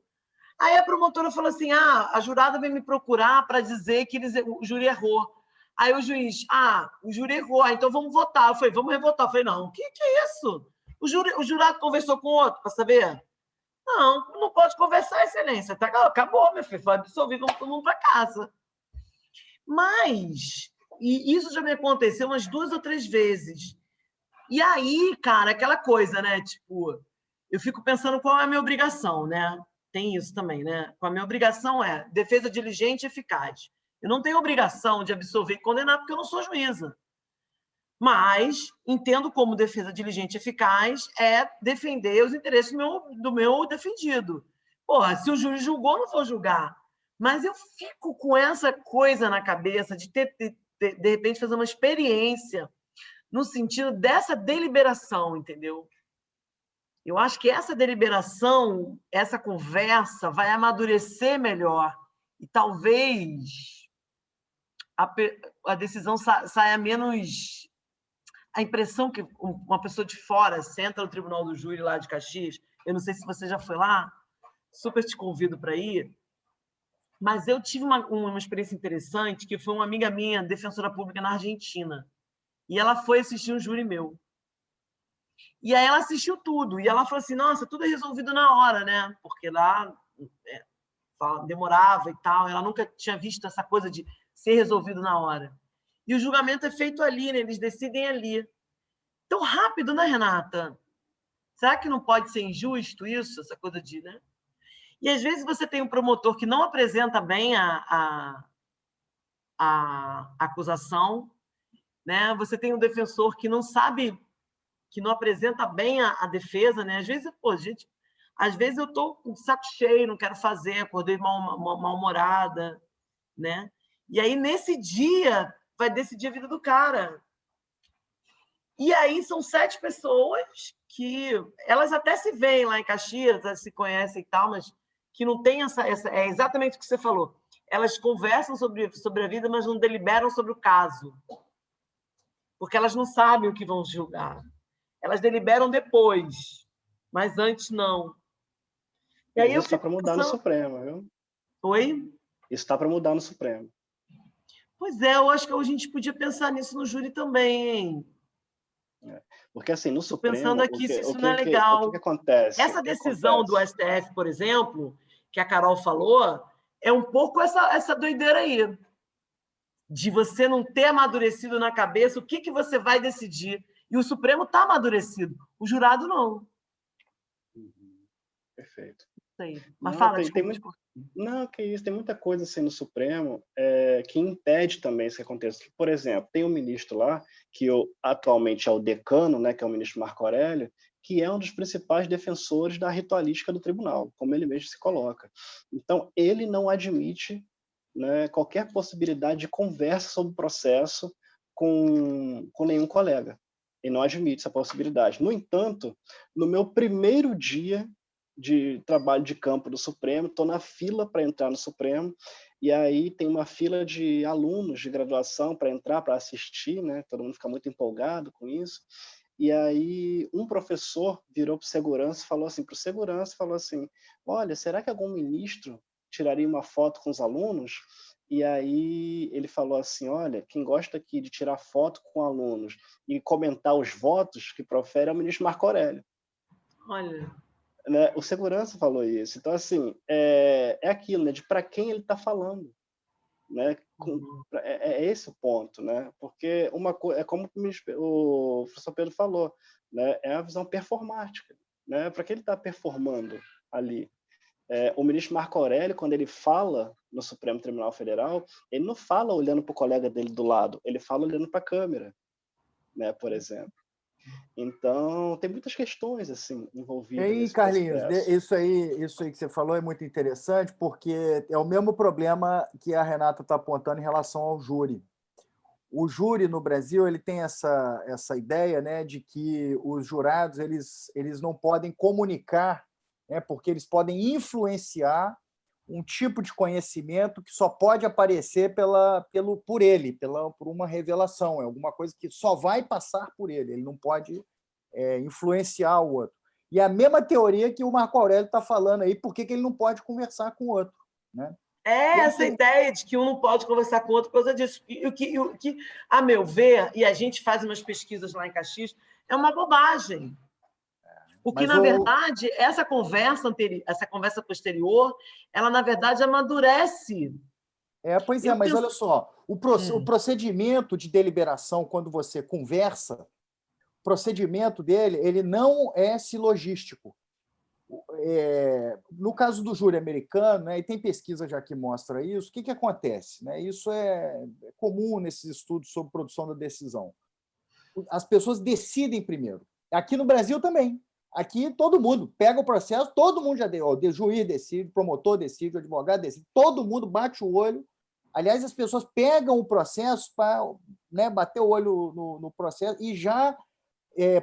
Aí a promotora falou assim: a jurada veio me procurar para dizer que o júri errou. Aí o juiz: o júri errou, então vamos votar. Eu falei: vamos revotar. Eu falei: não, o que é isso? O jurado conversou com o outro para saber? Não pode conversar, excelência. Acabou, meu filho, foi absolvido, vamos todo mundo para casa. Mas, e isso já me aconteceu umas 2 ou 3 vezes. E aí, cara, aquela coisa, né? Tipo, eu fico pensando qual é a minha obrigação, né? Tem isso também, né? A minha obrigação é defesa diligente e eficaz. Eu não tenho obrigação de absolver e condenar porque eu não sou juíza. Mas entendo como defesa diligente e eficaz é defender os interesses do meu defendido. Porra, se o juiz julgou, eu não vou julgar. Mas eu fico com essa coisa na cabeça de de repente, fazer uma experiência no sentido dessa deliberação, entendeu? Eu acho que essa deliberação, essa conversa vai amadurecer melhor e talvez a decisão saia menos... A impressão que uma pessoa de fora senta no tribunal do júri lá de Caxias, eu não sei se você já foi lá, super te convido para ir, mas eu tive uma experiência interessante, que foi uma amiga minha, defensora pública na Argentina, e ela foi assistir um júri meu. E aí ela assistiu tudo, e ela falou assim, nossa, tudo é resolvido na hora, né? Porque lá demorava e tal, ela nunca tinha visto essa coisa de ser resolvido na hora. E o julgamento é feito ali, né? Eles decidem ali. Tão rápido, né, Renata? Será que não pode ser injusto isso, essa coisa de... Né? E, às vezes, você tem um promotor que não apresenta bem a acusação, né? Você tem um defensor que não sabe, que não apresenta bem a defesa, né? Às vezes eu estou com o saco cheio, não quero fazer, acordei mal-humorada, né? E aí, nesse dia, vai decidir a vida do cara. E aí são 7 pessoas que elas até se veem lá em Caxias, elas se conhecem e tal, mas que não tem essa... É exatamente o que você falou. Elas conversam sobre a vida, mas não deliberam sobre o caso. Porque elas não sabem o que vão julgar. Elas deliberam depois, mas antes não. E aí isso está para mudar no Supremo, viu? Oi? Isso está para mudar no Supremo. Pois é, eu acho que a gente podia pensar nisso no júri também, hein? Porque, assim, no Supremo... Estou pensando aqui se isso não é legal. O que acontece? Essa decisão do STF, por exemplo, que a Carol falou, é um pouco essa doideira aí, de você não ter amadurecido na cabeça o que você vai decidir. E o Supremo está amadurecido, o jurado não. Perfeito. Sei. Mas não, fala, Não, que isso, tem muita coisa assim no Supremo que impede também isso que aconteça. Por exemplo, tem um ministro lá, que atualmente é o decano, né, que é o ministro Marco Aurélio, que é um dos principais defensores da ritualística do tribunal, como ele mesmo se coloca. Então, ele não admite, né, qualquer possibilidade de conversa sobre o processo com nenhum colega. Ele não admite essa possibilidade. No entanto, no meu primeiro dia de trabalho de campo do Supremo, estou na fila para entrar no Supremo, e aí tem uma fila de alunos de graduação para entrar, para assistir, né? Todo mundo fica muito empolgado com isso, e aí um professor virou para o segurança e falou assim, olha, será que algum ministro tiraria uma foto com os alunos? E aí ele falou assim, olha, quem gosta aqui de tirar foto com alunos e comentar os votos que profere é o ministro Marco Aurélio. Olha... Né? O segurança falou isso. Então, assim, é aquilo, né? De para quem ele está falando. Né? É esse o ponto. Né? Porque é como o professor Pedro falou, né? É a visão performática. Né? Para que ele está performando ali? O ministro Marco Aurélio, quando ele fala no Supremo Tribunal Federal, ele não fala olhando para o colega dele do lado, ele fala olhando para a câmera, né? Por exemplo. Então, tem muitas questões assim envolvidas. E aí, Carlinhos, isso aí que você falou é muito interessante, porque é o mesmo problema que a Renata está apontando em relação ao júri. O júri no Brasil ele tem essa ideia, né, de que os jurados eles não podem comunicar, né, porque eles podem influenciar um tipo de conhecimento que só pode aparecer por uma revelação, é alguma coisa que só vai passar por ele, ele não pode influenciar o outro. E a mesma teoria que o Marco Aurélio está falando aí, por que ele não pode conversar com o outro, né? Essa ideia de que um não pode conversar com o outro por causa disso. O que, a meu ver, e a gente faz umas pesquisas lá em Caxias, é uma bobagem. Porque, na verdade, essa conversa posterior, ela, na verdade, amadurece. Pois é, mas olha só, o procedimento de deliberação, quando você conversa, o procedimento dele ele não é silogístico. No caso do júri americano, né, e tem pesquisa já que mostra isso, o que acontece? Né? Isso é comum nesses estudos sobre produção da decisão. As pessoas decidem primeiro. Aqui no Brasil também. Aqui todo mundo pega o processo, todo mundo já deu. O juiz decide, o promotor decide, o advogado decide, todo mundo bate o olho. Aliás, as pessoas pegam o processo para, né, bater o olho no processo e já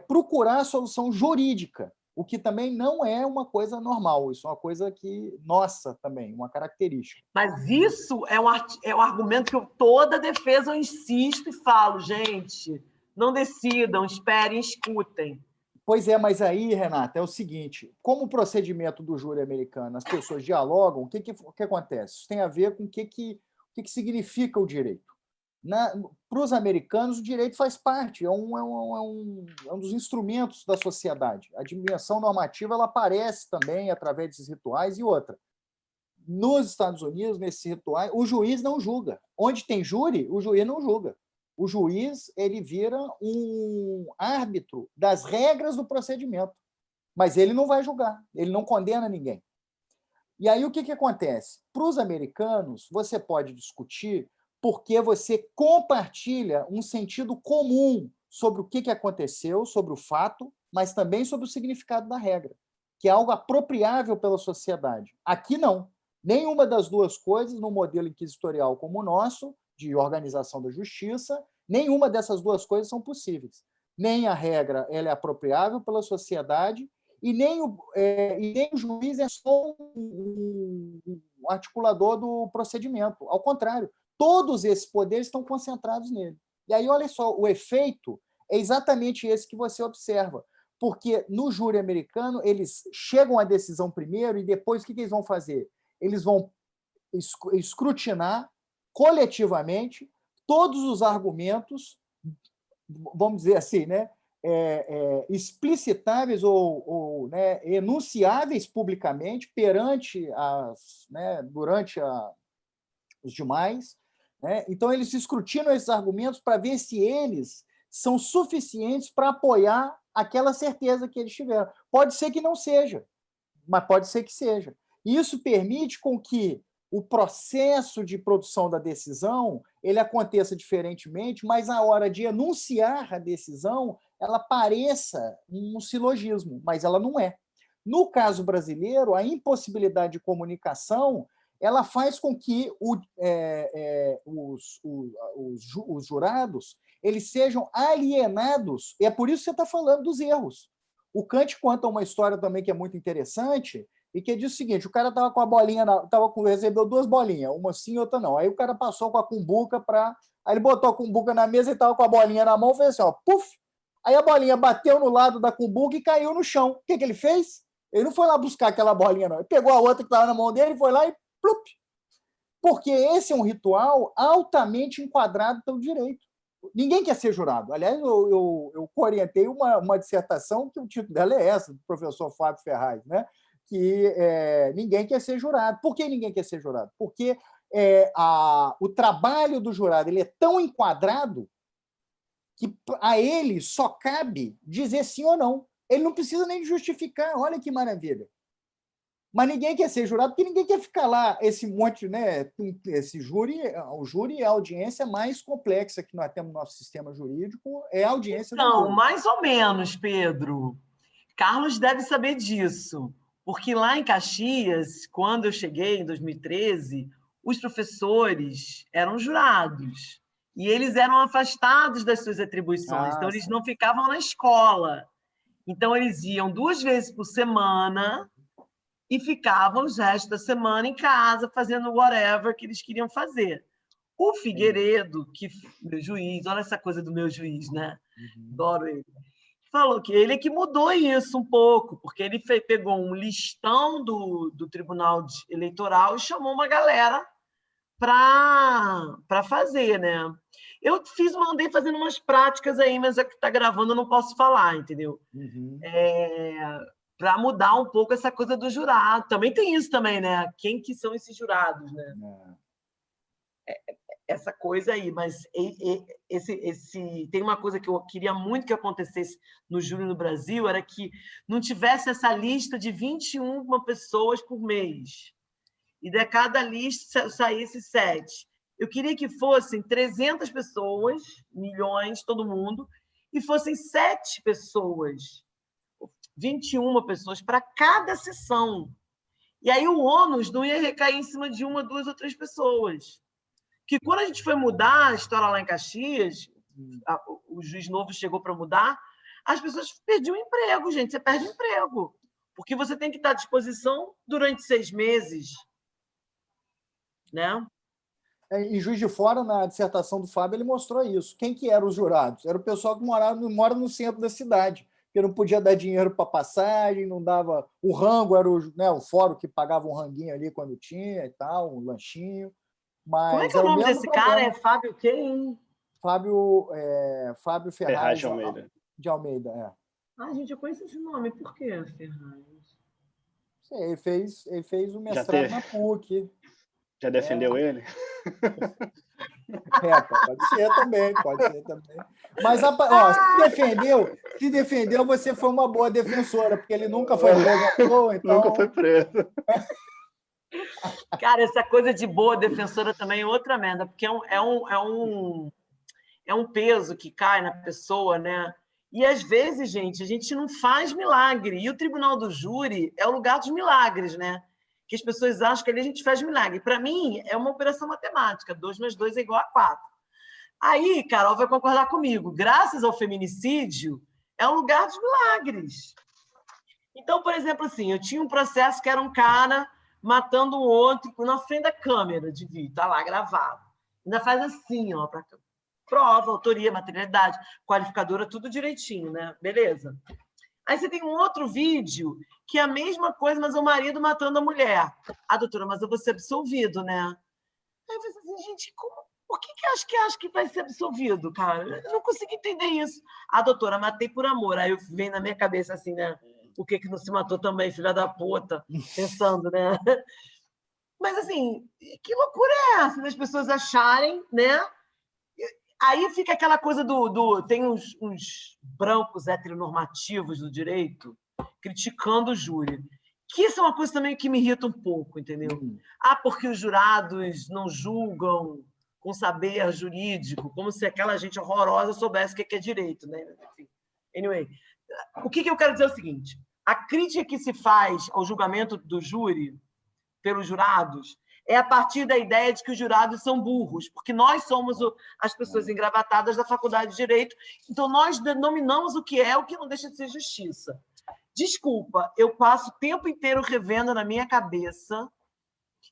procurar a solução jurídica. o que também não é uma coisa normal, isso é uma coisa que nossa também, uma característica. Mas isso é um argumento que toda defesa eu insisto e falo, gente, não decidam, esperem, escutem. Pois é, mas aí, Renata, é o seguinte, como o procedimento do júri americano, as pessoas dialogam, o que acontece? Isso tem a ver com o que significa o direito. Para os americanos, o direito faz parte, é um dos instrumentos da sociedade. A dimensão normativa ela aparece também através desses rituais e outra. Nos Estados Unidos, nesses rituais, o juiz não julga. Onde tem júri, o juiz não julga. O juiz ele vira um árbitro das regras do procedimento, mas ele não vai julgar, ele não condena ninguém. E aí o que acontece? Para os americanos, você pode discutir porque você compartilha um sentido comum sobre o que aconteceu, sobre o fato, mas também sobre o significado da regra, que é algo apropriável pela sociedade. Aqui não. Nenhuma das duas coisas, no modelo inquisitorial como o nosso, de organização da justiça, nenhuma dessas duas coisas são possíveis. Nem a regra ela é apropriável pela sociedade e nem o juiz é só um articulador do procedimento. Ao contrário, todos esses poderes estão concentrados nele. E aí, olha só, o efeito é exatamente esse que você observa. Porque no júri americano, eles chegam à decisão primeiro e depois o que eles vão fazer? Eles vão escrutinar coletivamente todos os argumentos, vamos dizer assim, né, explicitáveis ou enunciáveis publicamente perante durante os demais. Né? Então, eles escrutinam esses argumentos para ver se eles são suficientes para apoiar aquela certeza que eles tiveram. Pode ser que não seja, mas pode ser que seja. E isso permite com que o processo de produção da decisão ele aconteça diferentemente, mas a hora de enunciar a decisão ela pareça um silogismo, mas ela não é. No caso brasileiro, a impossibilidade de comunicação ela faz com que os jurados eles sejam alienados, e é por isso que você está falando dos erros. O Kant conta uma história também que é muito interessante, e que diz o seguinte, o cara estava com a bolinha, recebeu 2 bolinhas, uma sim e outra não. Aí o cara passou com a cumbuca aí ele botou a cumbuca na mesa e estava com a bolinha na mão, fez assim, ó, puf! Aí a bolinha bateu no lado da cumbuca e caiu no chão. O que ele fez? Ele não foi lá buscar aquela bolinha, não. Ele pegou a outra que estava na mão dele, foi lá e plup! Porque esse é um ritual altamente enquadrado pelo direito. Ninguém quer ser jurado. Aliás, eu orientei uma dissertação que o título dela é essa, do professor Fábio Ferraz, né? Que ninguém quer ser jurado. Por que ninguém quer ser jurado? Porque o trabalho do jurado ele é tão enquadrado que a ele só cabe dizer sim ou não. Ele não precisa nem justificar. Olha que maravilha. Mas ninguém quer ser jurado porque ninguém quer ficar lá esse monte, né? Esse júri, o júri é a audiência mais complexa que nós temos no nosso sistema jurídico, é a audiência do júri. Não, mais ou menos, Pedro. Carlos deve saber disso, porque lá em Caxias, quando eu cheguei em 2013, os professores eram jurados e eles eram afastados das suas atribuições, então eles não ficavam na escola. Então eles iam 2 vezes por semana e ficavam os restos da semana em casa, fazendo whatever que eles queriam fazer. O Figueiredo, que meu juiz, olha essa coisa do meu juiz, né? Adoro ele. Falou que ele é que mudou isso um pouco, porque ele pegou um listão do Tribunal Eleitoral e chamou uma galera para fazer, né? Eu mandei fazendo umas práticas aí, mas é que está gravando, eu não posso falar, entendeu? Para mudar um pouco essa coisa do jurado. Também tem isso também, né? Quem que são esses jurados, né? Essa coisa aí, mas tem uma coisa que eu queria muito que acontecesse no júri no Brasil, era que não tivesse essa lista de 21 pessoas por mês, e de cada lista saísse 7. Eu queria que fossem 300 pessoas, milhões, todo mundo, e fossem 7 pessoas, 21 pessoas para cada sessão. E aí o ônus não ia recair em cima de 1, 2 ou 3 pessoas. Que quando a gente foi mudar a história lá em Caxias, o juiz novo chegou para mudar, as pessoas perdiam o emprego, gente. Você perde o emprego. Porque você tem que estar à disposição durante 6 meses. Né? Em Juiz de Fora, na dissertação do Fábio, ele mostrou isso. Quem que eram os jurados? Era o pessoal que mora no centro da cidade, que não podia dar dinheiro para passagem, não dava... O rango era o fórum que pagava um ranguinho ali quando tinha e tal, um lanchinho. Mas como é que é o nome desse cara? É Fábio quem? Fábio Ferraz de Almeida. Gente, eu conheço esse nome. Por que Ferraz? Ele fez o mestrado na PUC. Já defendeu ele? Pode ser também. Mas, se defendeu, você foi uma boa defensora, porque ele nunca foi preso. Então... Nunca foi preso. Cara, essa coisa de boa defensora também é outra merda, porque é um peso que cai na pessoa, né? E, às vezes, gente, a gente não faz milagre. E o tribunal do júri é o lugar dos milagres, né? Que as pessoas acham que ali a gente faz milagre. Para mim, é uma operação matemática. 2 mais 2 é igual a 4. Aí, Carol vai concordar comigo. Graças ao feminicídio, é o lugar dos milagres. Então, por exemplo, assim, eu tinha um processo que era um cara matando um outro na frente da câmera de vídeo. Está lá, gravado. Ainda faz assim, ó, para prova, autoria, materialidade, qualificadora, tudo direitinho, né? Beleza. Aí você tem um outro vídeo que é a mesma coisa, mas é o marido matando a mulher. Doutora, mas eu vou ser absolvido, né? Aí eu falei assim, gente, por que acha que vai ser absolvido, cara? Eu não consigo entender isso. Doutora, matei por amor. Aí vem na minha cabeça assim, né? Por que não se matou também, filha da puta? Pensando, né? Mas, assim, que loucura é essa das pessoas acharem, né? Aí fica aquela coisa tem uns brancos heteronormativos do direito criticando o júri. Que isso é uma coisa também que me irrita um pouco, entendeu? Porque os jurados não julgam com saber jurídico, como se aquela gente horrorosa soubesse o que é direito, né? Enfim, anyway, o que eu quero dizer é o seguinte: a crítica que se faz ao julgamento do júri pelos jurados é a partir da ideia de que os jurados são burros, porque nós somos as pessoas engravatadas da Faculdade de Direito, então nós denominamos o que não deixa de ser justiça. Desculpa, eu passo o tempo inteiro revendo na minha cabeça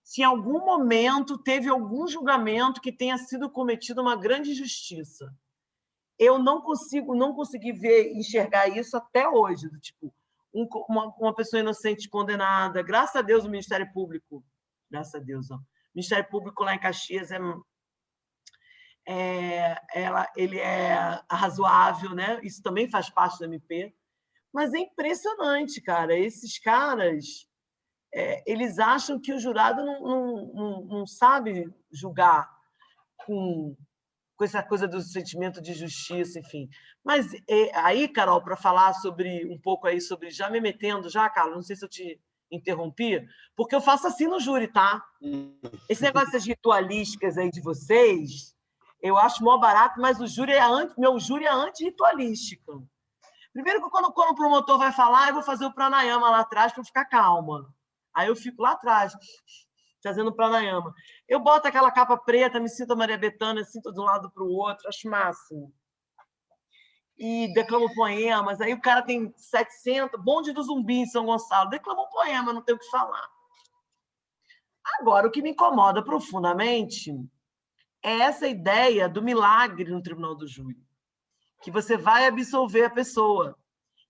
se em algum momento teve algum julgamento que tenha sido cometido uma grande injustiça. Eu não consegui enxergar isso até hoje, do tipo, uma pessoa inocente condenada. Graças a Deus, o Ministério Público, graças a Deus, ó, o Ministério Público lá em Caxias ele é razoável, né? Isso também faz parte do MP, mas é impressionante, cara. Esses caras, eles acham que o jurado não sabe julgar com essa coisa do sentimento de justiça, enfim. Mas aí, Carol, para falar um pouco aí sobre, já me metendo, Carlos, não sei se eu te interrompi, porque eu faço assim no júri, tá? Esse negócio das ritualísticas aí de vocês, eu acho mó barato, mas meu júri é anti-ritualístico. Primeiro que quando o promotor vai falar, eu vou fazer o pranayama lá atrás para ficar calma. Aí eu fico lá atrás, fazendo pranayama. Eu boto aquela capa preta, me sinto a Maria Bethânia, sinto de um lado para o outro, acho máximo. E declamo poemas, aí o cara tem 700, bonde do Zumbi em São Gonçalo, declama um poema, não tem o que falar. Agora, o que me incomoda profundamente é essa ideia do milagre no tribunal do júri, que você vai absolver a pessoa.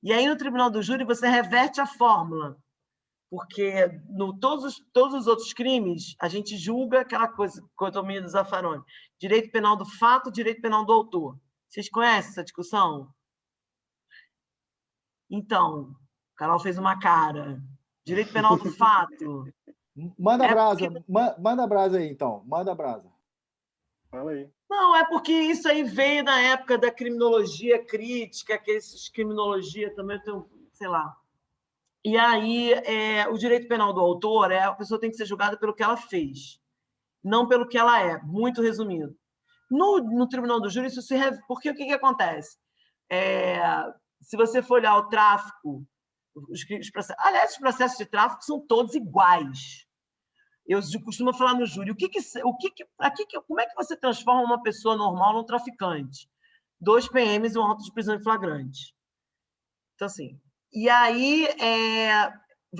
E aí, no tribunal do júri, você reverte a fórmula, porque todos os outros crimes, a gente julga aquela coisa, dicotomia do Zaffaroni. Direito penal do fato, direito penal do autor. Vocês conhecem essa discussão? Então, Carol fez uma cara. Direito penal do fato. Manda brasa, manda brasa aí, então. Manda brasa. Fala aí. Não, é porque isso aí veio na época da criminologia crítica, que esses criminologia também tem, sei lá. E aí, o direito penal do autor, a pessoa tem que ser julgada pelo que ela fez, não pelo que ela é, muito resumido. No tribunal do júri, porque o que acontece? Se você for olhar o tráfico, os processos de tráfico são todos iguais. Eu costumo falar no júri, como é que você transforma uma pessoa normal num traficante? 2 PMs e um auto de prisão em flagrante. Então, assim, e aí,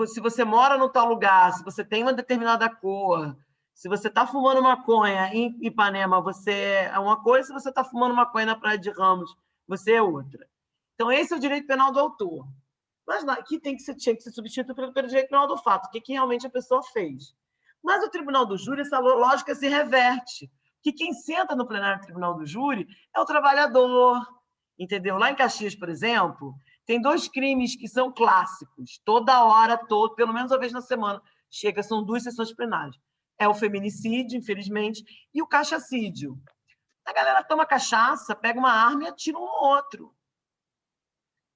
se você mora no tal lugar, se você tem uma determinada cor, se você está fumando maconha em Ipanema, você é uma coisa, se você está fumando maconha na Praia de Ramos, você é outra. Então, esse é o direito penal do autor. Mas aqui tinha que ser substituído pelo direito penal do fato, o que realmente a pessoa fez. Mas o tribunal do júri, essa lógica se reverte, que quem senta no plenário do tribunal do júri é o trabalhador, entendeu? Lá em Caxias, por exemplo, tem 2 crimes que são clássicos, toda hora, pelo menos uma vez na semana, são 2 sessões plenárias. É o feminicídio, infelizmente, e o cachaçídio. A galera toma cachaça, pega uma arma e atira um no outro.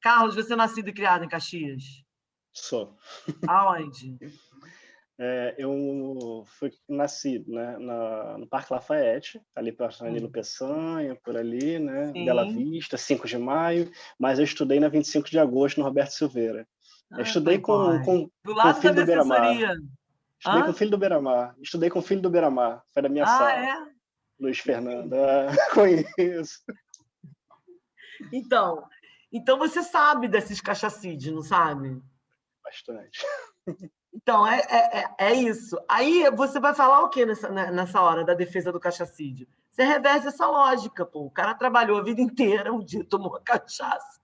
Carlos, você é nascido e criado em Caxias? Sou. Aonde? Eu fui nascido, né, no Parque Lafayette, ali para Nilo Peçanha, por ali, né, Bela Vista, 5 de Maio, mas eu estudei na 25 de agosto, no Roberto Silveira. Eu estudei com do o lado filho da do Beira-Mar. Defensoria. Estudei com o filho do Beira-Mar. Estudei com o filho do Beira-Mar. Foi da minha sala. É? Luiz Fernando. Conheço. Então você sabe desses cachacídeos, não sabe? Bastante. Então, é isso. Aí você vai falar o quê nessa hora da defesa do cachacídeo? Você reverte essa lógica, pô. O cara trabalhou a vida inteira, um dia tomou uma cachaça,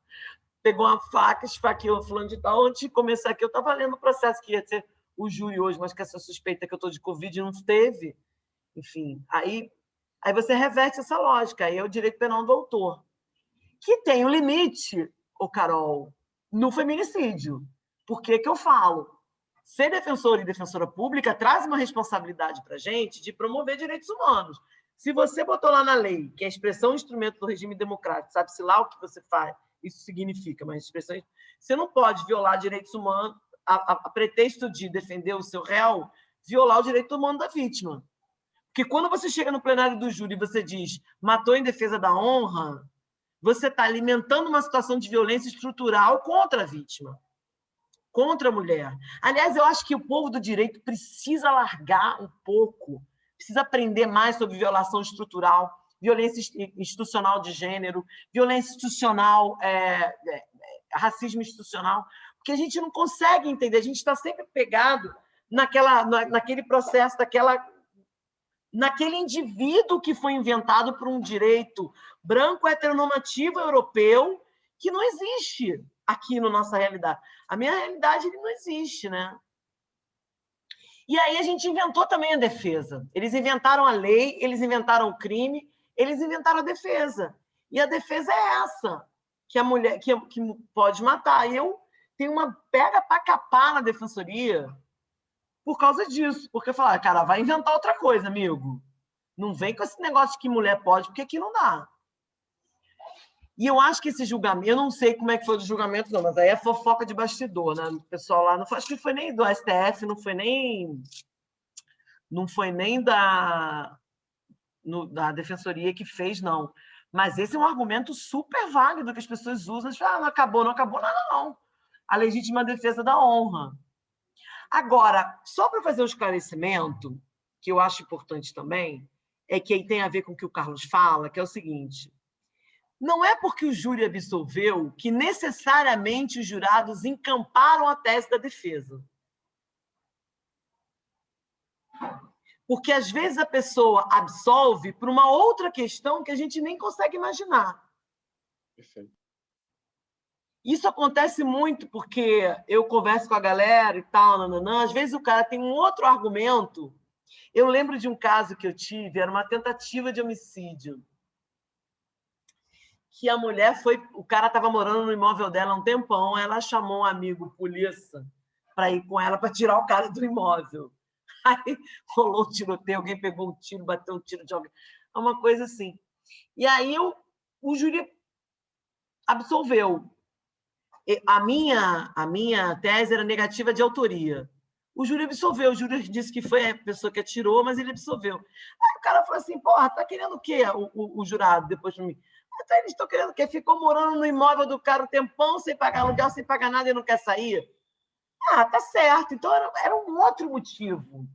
pegou uma faca, esfaqueou fulano de tal. Antes de começar aqui, eu estava lendo o processo que ia ser o júri hoje, mas que essa suspeita que eu estou de Covid não teve. Enfim, aí você reverte essa lógica. Aí é o direito penal do autor. Que tem um limite, Carol, no feminicídio. Por que eu falo? Ser defensor e defensora pública traz uma responsabilidade para a gente de promover direitos humanos. Se você botou lá na lei que a expressão é um instrumento do regime democrático, sabe-se lá o que você faz, isso significa, mas expressão, você não pode violar direitos humanos a pretexto de defender o seu réu, violar o direito humano da vítima. Porque quando você chega no plenário do júri e você diz matou em defesa da honra, você está alimentando uma situação de violência estrutural contra a vítima, contra a mulher. Aliás, eu acho que o povo do direito precisa largar um pouco, precisa aprender mais sobre violação estrutural, violência institucional de gênero, violência institucional, racismo institucional, porque a gente não consegue entender, a gente está sempre pegado naquele processo, naquele indivíduo que foi inventado por um direito branco heteronormativo europeu que não existe aqui na nossa realidade. A minha realidade ele não existe, né? E aí a gente inventou também a defesa. Eles inventaram a lei, eles inventaram o crime, eles inventaram a defesa. E a defesa é essa, que a mulher que pode matar. Eu tenho uma pega para capar na defensoria por causa disso, porque falar, cara, vai inventar outra coisa, amigo. Não vem com esse negócio de que mulher pode, porque aqui não dá. E eu acho que esse julgamento, eu não sei como é que foi o julgamento, não, mas aí é fofoca de bastidor, né? O pessoal lá, acho que foi nem do STF, não foi nem da defensoria que fez, não. Mas esse é um argumento super válido que as pessoas usam. Não acabou nada, não. A legítima defesa da honra. Agora, só para fazer um esclarecimento, que eu acho importante também, é que aí tem a ver com o que o Carlos fala, que é o seguinte: não é porque o júri absolveu que necessariamente os jurados encamparam a tese da defesa. Porque, às vezes, a pessoa absolve por uma outra questão que a gente nem consegue imaginar. Perfeito. Isso acontece muito porque eu converso com a galera e tal, às vezes o cara tem um outro argumento. Eu lembro de um caso que eu tive, era uma tentativa de homicídio. Que a mulher o cara estava morando no imóvel dela há um tempão, ela chamou um amigo polícia para ir com ela para tirar o cara do imóvel. Aí rolou um tiroteio, alguém pegou um tiro, bateu um tiro de alguém. É uma coisa assim. E aí o júri absolveu. A minha tese era negativa de autoria. O júri absolveu, o júri disse que foi a pessoa que atirou, mas ele absolveu. Aí o cara falou assim, porra, tá querendo o quê, o jurado, depois de mim? Então, eles estão querendo o quê? Ficou morando no imóvel do cara um tempão, sem pagar aluguel, sem pagar nada e não quer sair? Ah, tá certo. Então, era um outro motivo.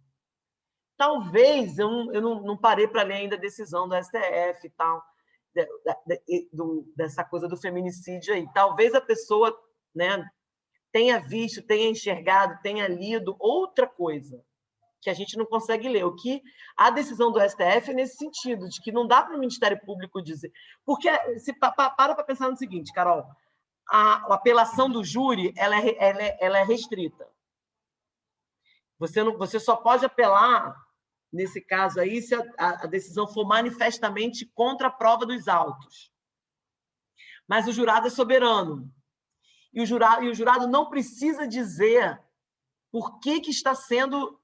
Talvez, eu não parei para ler ainda a decisão do STF e tal, dessa coisa do feminicídio aí. Talvez a pessoa né, tenha visto, tenha enxergado, tenha lido outra coisa que a gente não consegue ler. O que a decisão do STF é nesse sentido, de que não dá para o Ministério Público dizer... Porque se para pensar no seguinte, Carol, a apelação do júri ela é restrita. Você só pode apelar, nesse caso aí, se a decisão for manifestamente contra a prova dos autos. Mas o jurado é soberano. E o jurado não precisa dizer por que está sendo,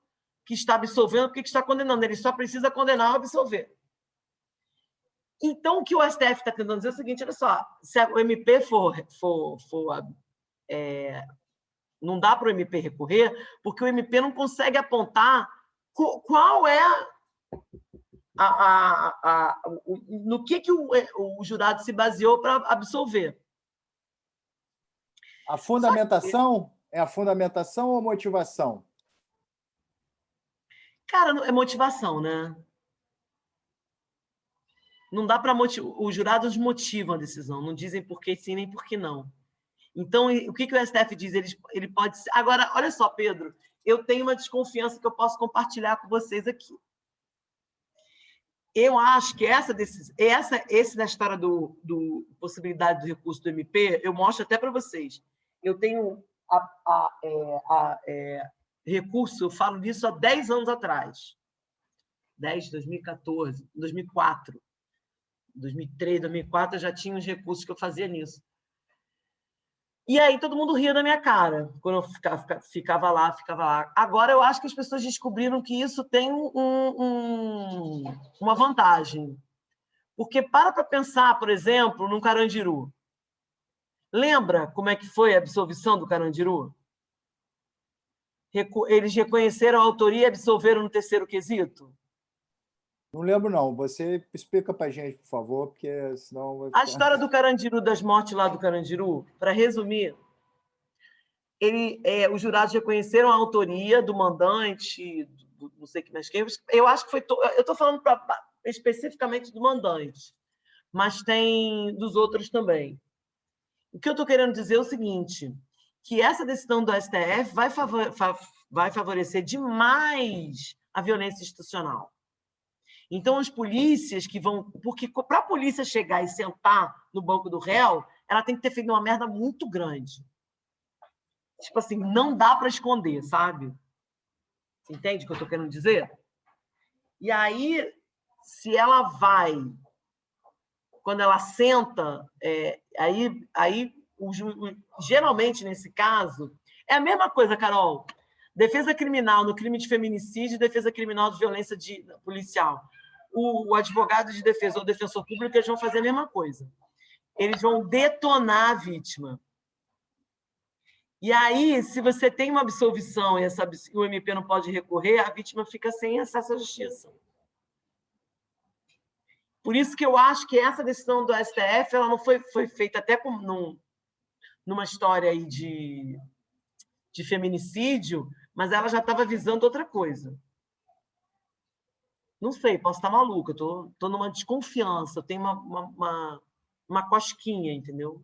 que está absolvendo, por que está condenando. Ele só precisa condenar ou absolver. Então, o que o STF está tentando dizer é o seguinte, olha só, se o MP não dá para o MP recorrer, porque o MP não consegue apontar qual é no que o jurado se baseou para absolver. A fundamentação é a fundamentação ou a motivação? Cara, é motivação, né? Não dá para motivar. Os jurados motivam a decisão, não dizem por que sim nem por que não. Então, o que o STF diz? Ele pode... Agora, olha só, Pedro, eu tenho uma desconfiança que eu posso compartilhar com vocês aqui. Eu acho que esse da história do possibilidade do recurso do MP, eu mostro até para vocês. Eu tenho recurso, eu falo disso há 10 anos atrás. 2014, 2004. 2003, 2004, eu já tinha os recursos que eu fazia nisso. E aí todo mundo ria da minha cara quando eu ficava lá. Agora eu acho que as pessoas descobriram que isso tem uma vantagem. Porque para pensar, por exemplo, num Carandiru. Lembra como é que foi a absolvição do Carandiru? Eles reconheceram a autoria e absolveram no terceiro quesito? Não lembro, não. Você explica para a gente, por favor, porque senão vai ficar... A história do Carandiru, das mortes lá do Carandiru, para resumir, os jurados reconheceram a autoria do mandante, não sei que mais quem. Eu acho que foi... Eu estou falando especificamente do mandante, mas tem dos outros também. O que eu estou querendo dizer é o seguinte, que essa decisão do STF vai favorecer demais a violência institucional. Então, as polícias que vão... Porque para a polícia chegar e sentar no banco do réu, ela tem que ter feito uma merda muito grande. Tipo assim, não dá para esconder, sabe? Você entende o que eu estou querendo dizer? E aí, se ela vai... Quando ela senta, geralmente, nesse caso, é a mesma coisa, Carol. Defesa criminal no crime de feminicídio e defesa criminal de violência policial. O advogado de defesa ou o defensor público, eles vão fazer a mesma coisa. Eles vão detonar a vítima. E aí, se você tem uma absolvição e o MP não pode recorrer, a vítima fica sem acesso à justiça. Por isso que eu acho que essa decisão do STF ela não foi feita até numa história aí de feminicídio, mas ela já estava visando outra coisa. Não sei, posso estar maluca, estou numa desconfiança, eu tenho uma cosquinha, entendeu?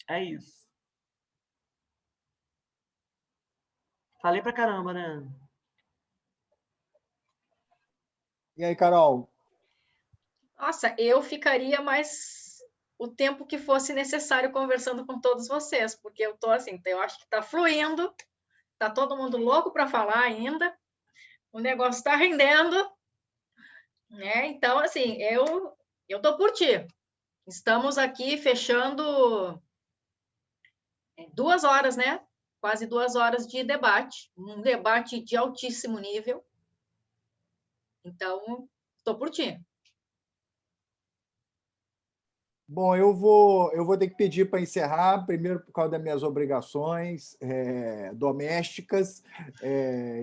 É isso. Falei pra caramba, né? E aí, Carol? Nossa, eu ficaria mais o tempo que fosse necessário conversando com todos vocês, porque eu tô assim, eu acho que está fluindo, tá todo mundo louco para falar ainda, o negócio está rendendo, né? Então, assim, eu tô por ti. Estamos aqui fechando 2 horas, né? Quase 2 horas de debate, um debate de altíssimo nível. Então, estou por ti. Bom, eu vou ter que pedir para encerrar, primeiro por causa das minhas obrigações domésticas,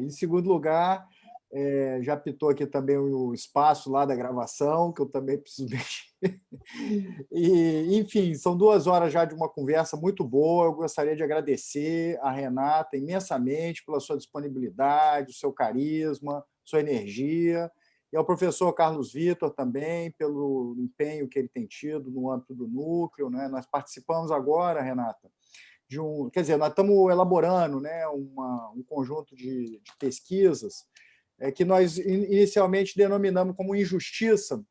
em segundo lugar, já apitou aqui também o espaço lá da gravação, que eu também preciso mexer. E, enfim, são 2 horas já de uma conversa muito boa. Eu gostaria de agradecer a Renata imensamente pela sua disponibilidade, o seu carisma, sua energia. e ao professor Carlos Vitor também, pelo empenho que ele tem tido no âmbito do núcleo, né? Nós participamos agora, Renata, quer dizer, nós estamos elaborando, né, um conjunto de pesquisas que nós inicialmente denominamos como injustiça,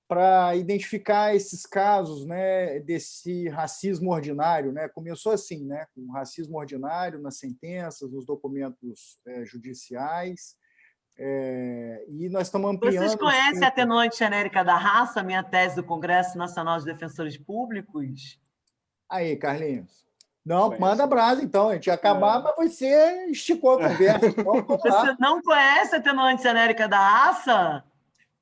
para identificar esses casos, né, desse racismo ordinário, né? Começou assim, né, com racismo ordinário nas sentenças, nos documentos judiciais, e nós estamos ampliando... Vocês conhecem a atenuante genérica da raça, minha tese do Congresso Nacional de Defensores Públicos? Aí, Carlinhos. Não, manda brasa, então. A gente ia acabar, mas você esticou a conversa. Então, você não conhece a atenuante genérica da raça?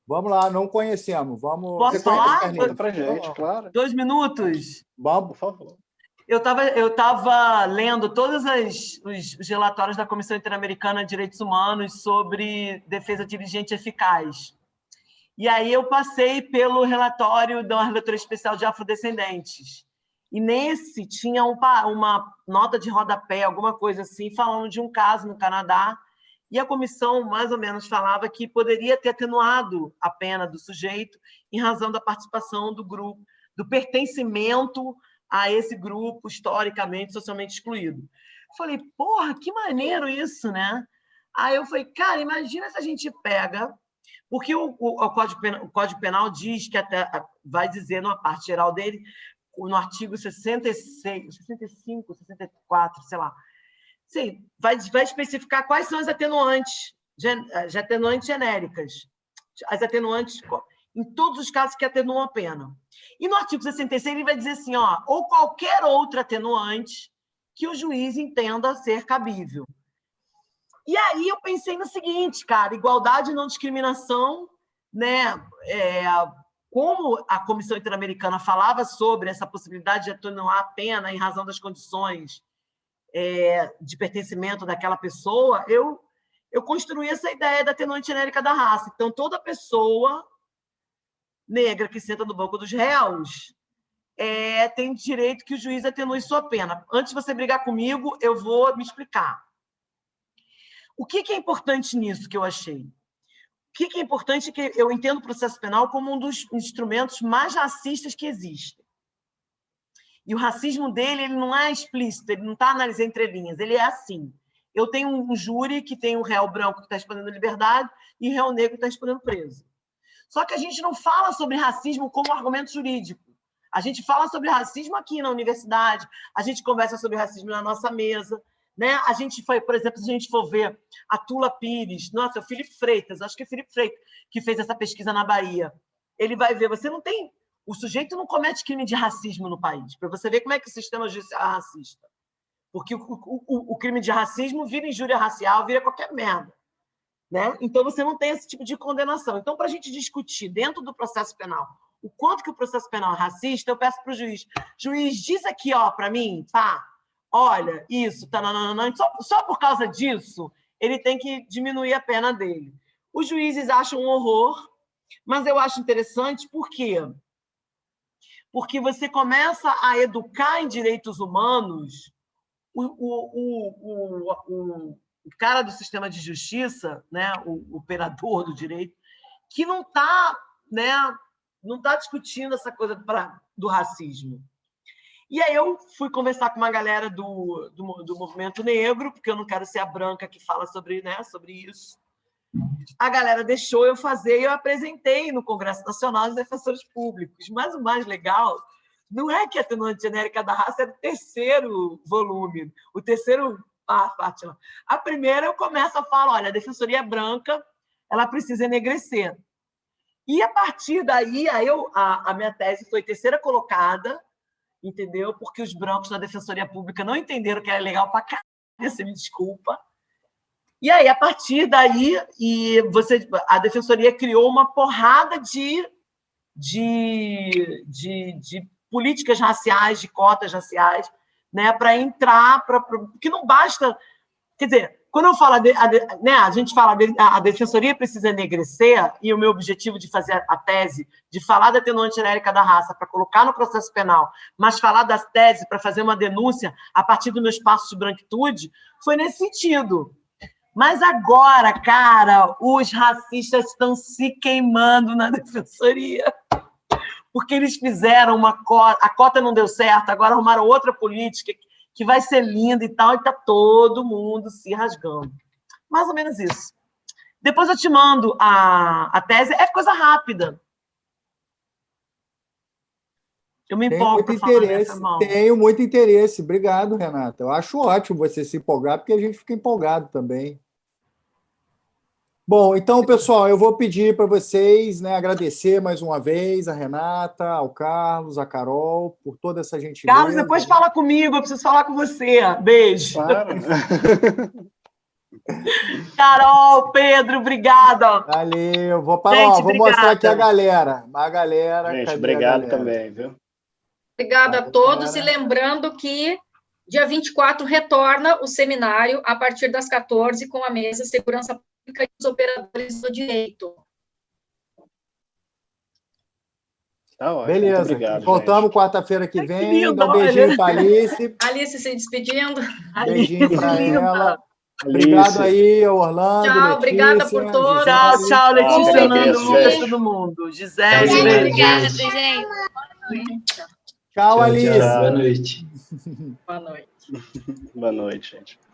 Vamos lá, não conhecemos. Vamos... Posso falar? Conta pra gente, claro. 2 minutos? Vamos, por favor. Eu estava lendo todos os relatórios da Comissão Interamericana de Direitos Humanos sobre defesa diligente e eficaz. E aí eu passei pelo relatório da Relatoria Especial de Afrodescendentes. E nesse tinha uma nota de rodapé, alguma coisa assim, falando de um caso no Canadá. E a comissão, mais ou menos, falava que poderia ter atenuado a pena do sujeito em razão da participação do grupo, do pertencimento a esse grupo historicamente, socialmente excluído. Falei, porra, que maneiro isso, né? Aí eu falei, cara, imagina se a gente pega... Porque o Código Penal diz que até vai dizer, numa parte geral dele, no artigo 66, 65, 64, sei lá, sim, vai especificar quais são as atenuantes genéricas, as atenuantes em todos os casos que atenuam a pena. E no artigo 66 ele vai dizer assim, ó, ou qualquer outra atenuante que o juiz entenda ser cabível. E aí eu pensei no seguinte, cara, igualdade e não discriminação, né? Como a Comissão Interamericana falava sobre essa possibilidade de atenuar a pena em razão das condições de pertencimento daquela pessoa, eu construí essa ideia da atenuante genérica da raça. Então, toda pessoa negra que senta no banco dos réus tem direito que o juiz atenue sua pena. Antes de você brigar comigo, eu vou me explicar. O que é importante nisso que eu achei? O que é importante é que eu entendo o processo penal como um dos instrumentos mais racistas que existem. E o racismo dele ele não é explícito, ele não está analisando entre linhas, ele é assim. Eu tenho um júri que tem um réu branco que está respondendo liberdade e um réu negro que está respondendo preso. Só que a gente não fala sobre racismo como argumento jurídico. A gente fala sobre racismo aqui na universidade, a gente conversa sobre racismo na nossa mesa, né? A gente foi, por exemplo, se a gente for ver a Tula Pires, nossa, o Felipe Freitas, acho que é o Felipe Freitas que fez essa pesquisa na Bahia. Ele vai ver, você não tem... O sujeito não comete crime de racismo no país, para você ver como é que o sistema judicial é racista. Porque o crime de racismo vira injúria racial, vira qualquer merda. Né? Então, você não tem esse tipo de condenação. Então, para a gente discutir dentro do processo penal o quanto que o processo penal é racista, eu peço para o juiz, diz aqui para mim, tá? Olha, isso, tá, não, só por causa disso, ele tem que diminuir a pena dele. Os juízes acham um horror, mas eu acho interessante, por quê? Porque você começa a educar em direitos humanos o cara do sistema de justiça, né, o operador do direito, que não está, né, discutindo essa coisa do racismo. E aí eu fui conversar com uma galera do movimento negro, porque eu não quero ser a branca que fala sobre isso. A galera deixou eu fazer e eu apresentei no Congresso Nacional dos Defensores Públicos. Mas o mais legal não é que a atenuante genérica da raça é o terceiro volume, o terceiro... Fátima. A primeira eu começo a falar, olha, a defensoria branca ela precisa enegrecer. E a partir daí, a minha tese foi terceira colocada, entendeu? Porque os brancos na defensoria pública não entenderam que era legal para caralho, você me desculpa. E aí, a partir daí, a defensoria criou uma porrada de políticas raciais, de cotas raciais, né, para entrar, porque não basta... Quer dizer, quando eu falo, a gente fala a defensoria precisa enegrecer, e o meu objetivo de fazer a tese, de falar da atenuante genérica da raça para colocar no processo penal, mas falar das teses para fazer uma denúncia a partir do meu espaço de branquitude, foi nesse sentido. Mas agora, cara, os racistas estão se queimando na defensoria. Porque eles fizeram uma cota, a cota não deu certo, agora arrumaram outra política que vai ser linda e tal, e está todo mundo se rasgando. Mais ou menos isso. Depois eu te mando a tese, é coisa rápida. Eu me empolgo para falar nessa mão. Tenho muito interesse. Obrigado, Renata. Eu acho ótimo você se empolgar, porque a gente fica empolgado também. Bom, então, pessoal, eu vou pedir para vocês, né, agradecer mais uma vez a Renata, ao Carlos, a Carol, por toda essa gentileza. Carlos, depois fala comigo, eu preciso falar com você. Beijo. Claro. Carol, Pedro, obrigada. Valeu. Vou mostrar aqui a galera. Gente, obrigado também, viu? Obrigada a todos. E lembrando que dia 24 retorna o seminário a partir das 14 com a mesa Segurança Pública e os Operadores do Direito. Tá ótimo. Beleza. Muito obrigado, voltamos quarta-feira que vem. lindo, Dá um beijinho para a Alice. Alice se despedindo. Beijinho para ela. Alice. Obrigado aí, Orlando. Tchau, Letícia, obrigada por todos. Gisele. Tchau, Letícia, Tchau, Nando, gente. Lucas, todo mundo. Gisele, Obrigada, beijo. gente. Tchau, Alice. Boa noite. Boa noite. Boa noite, gente.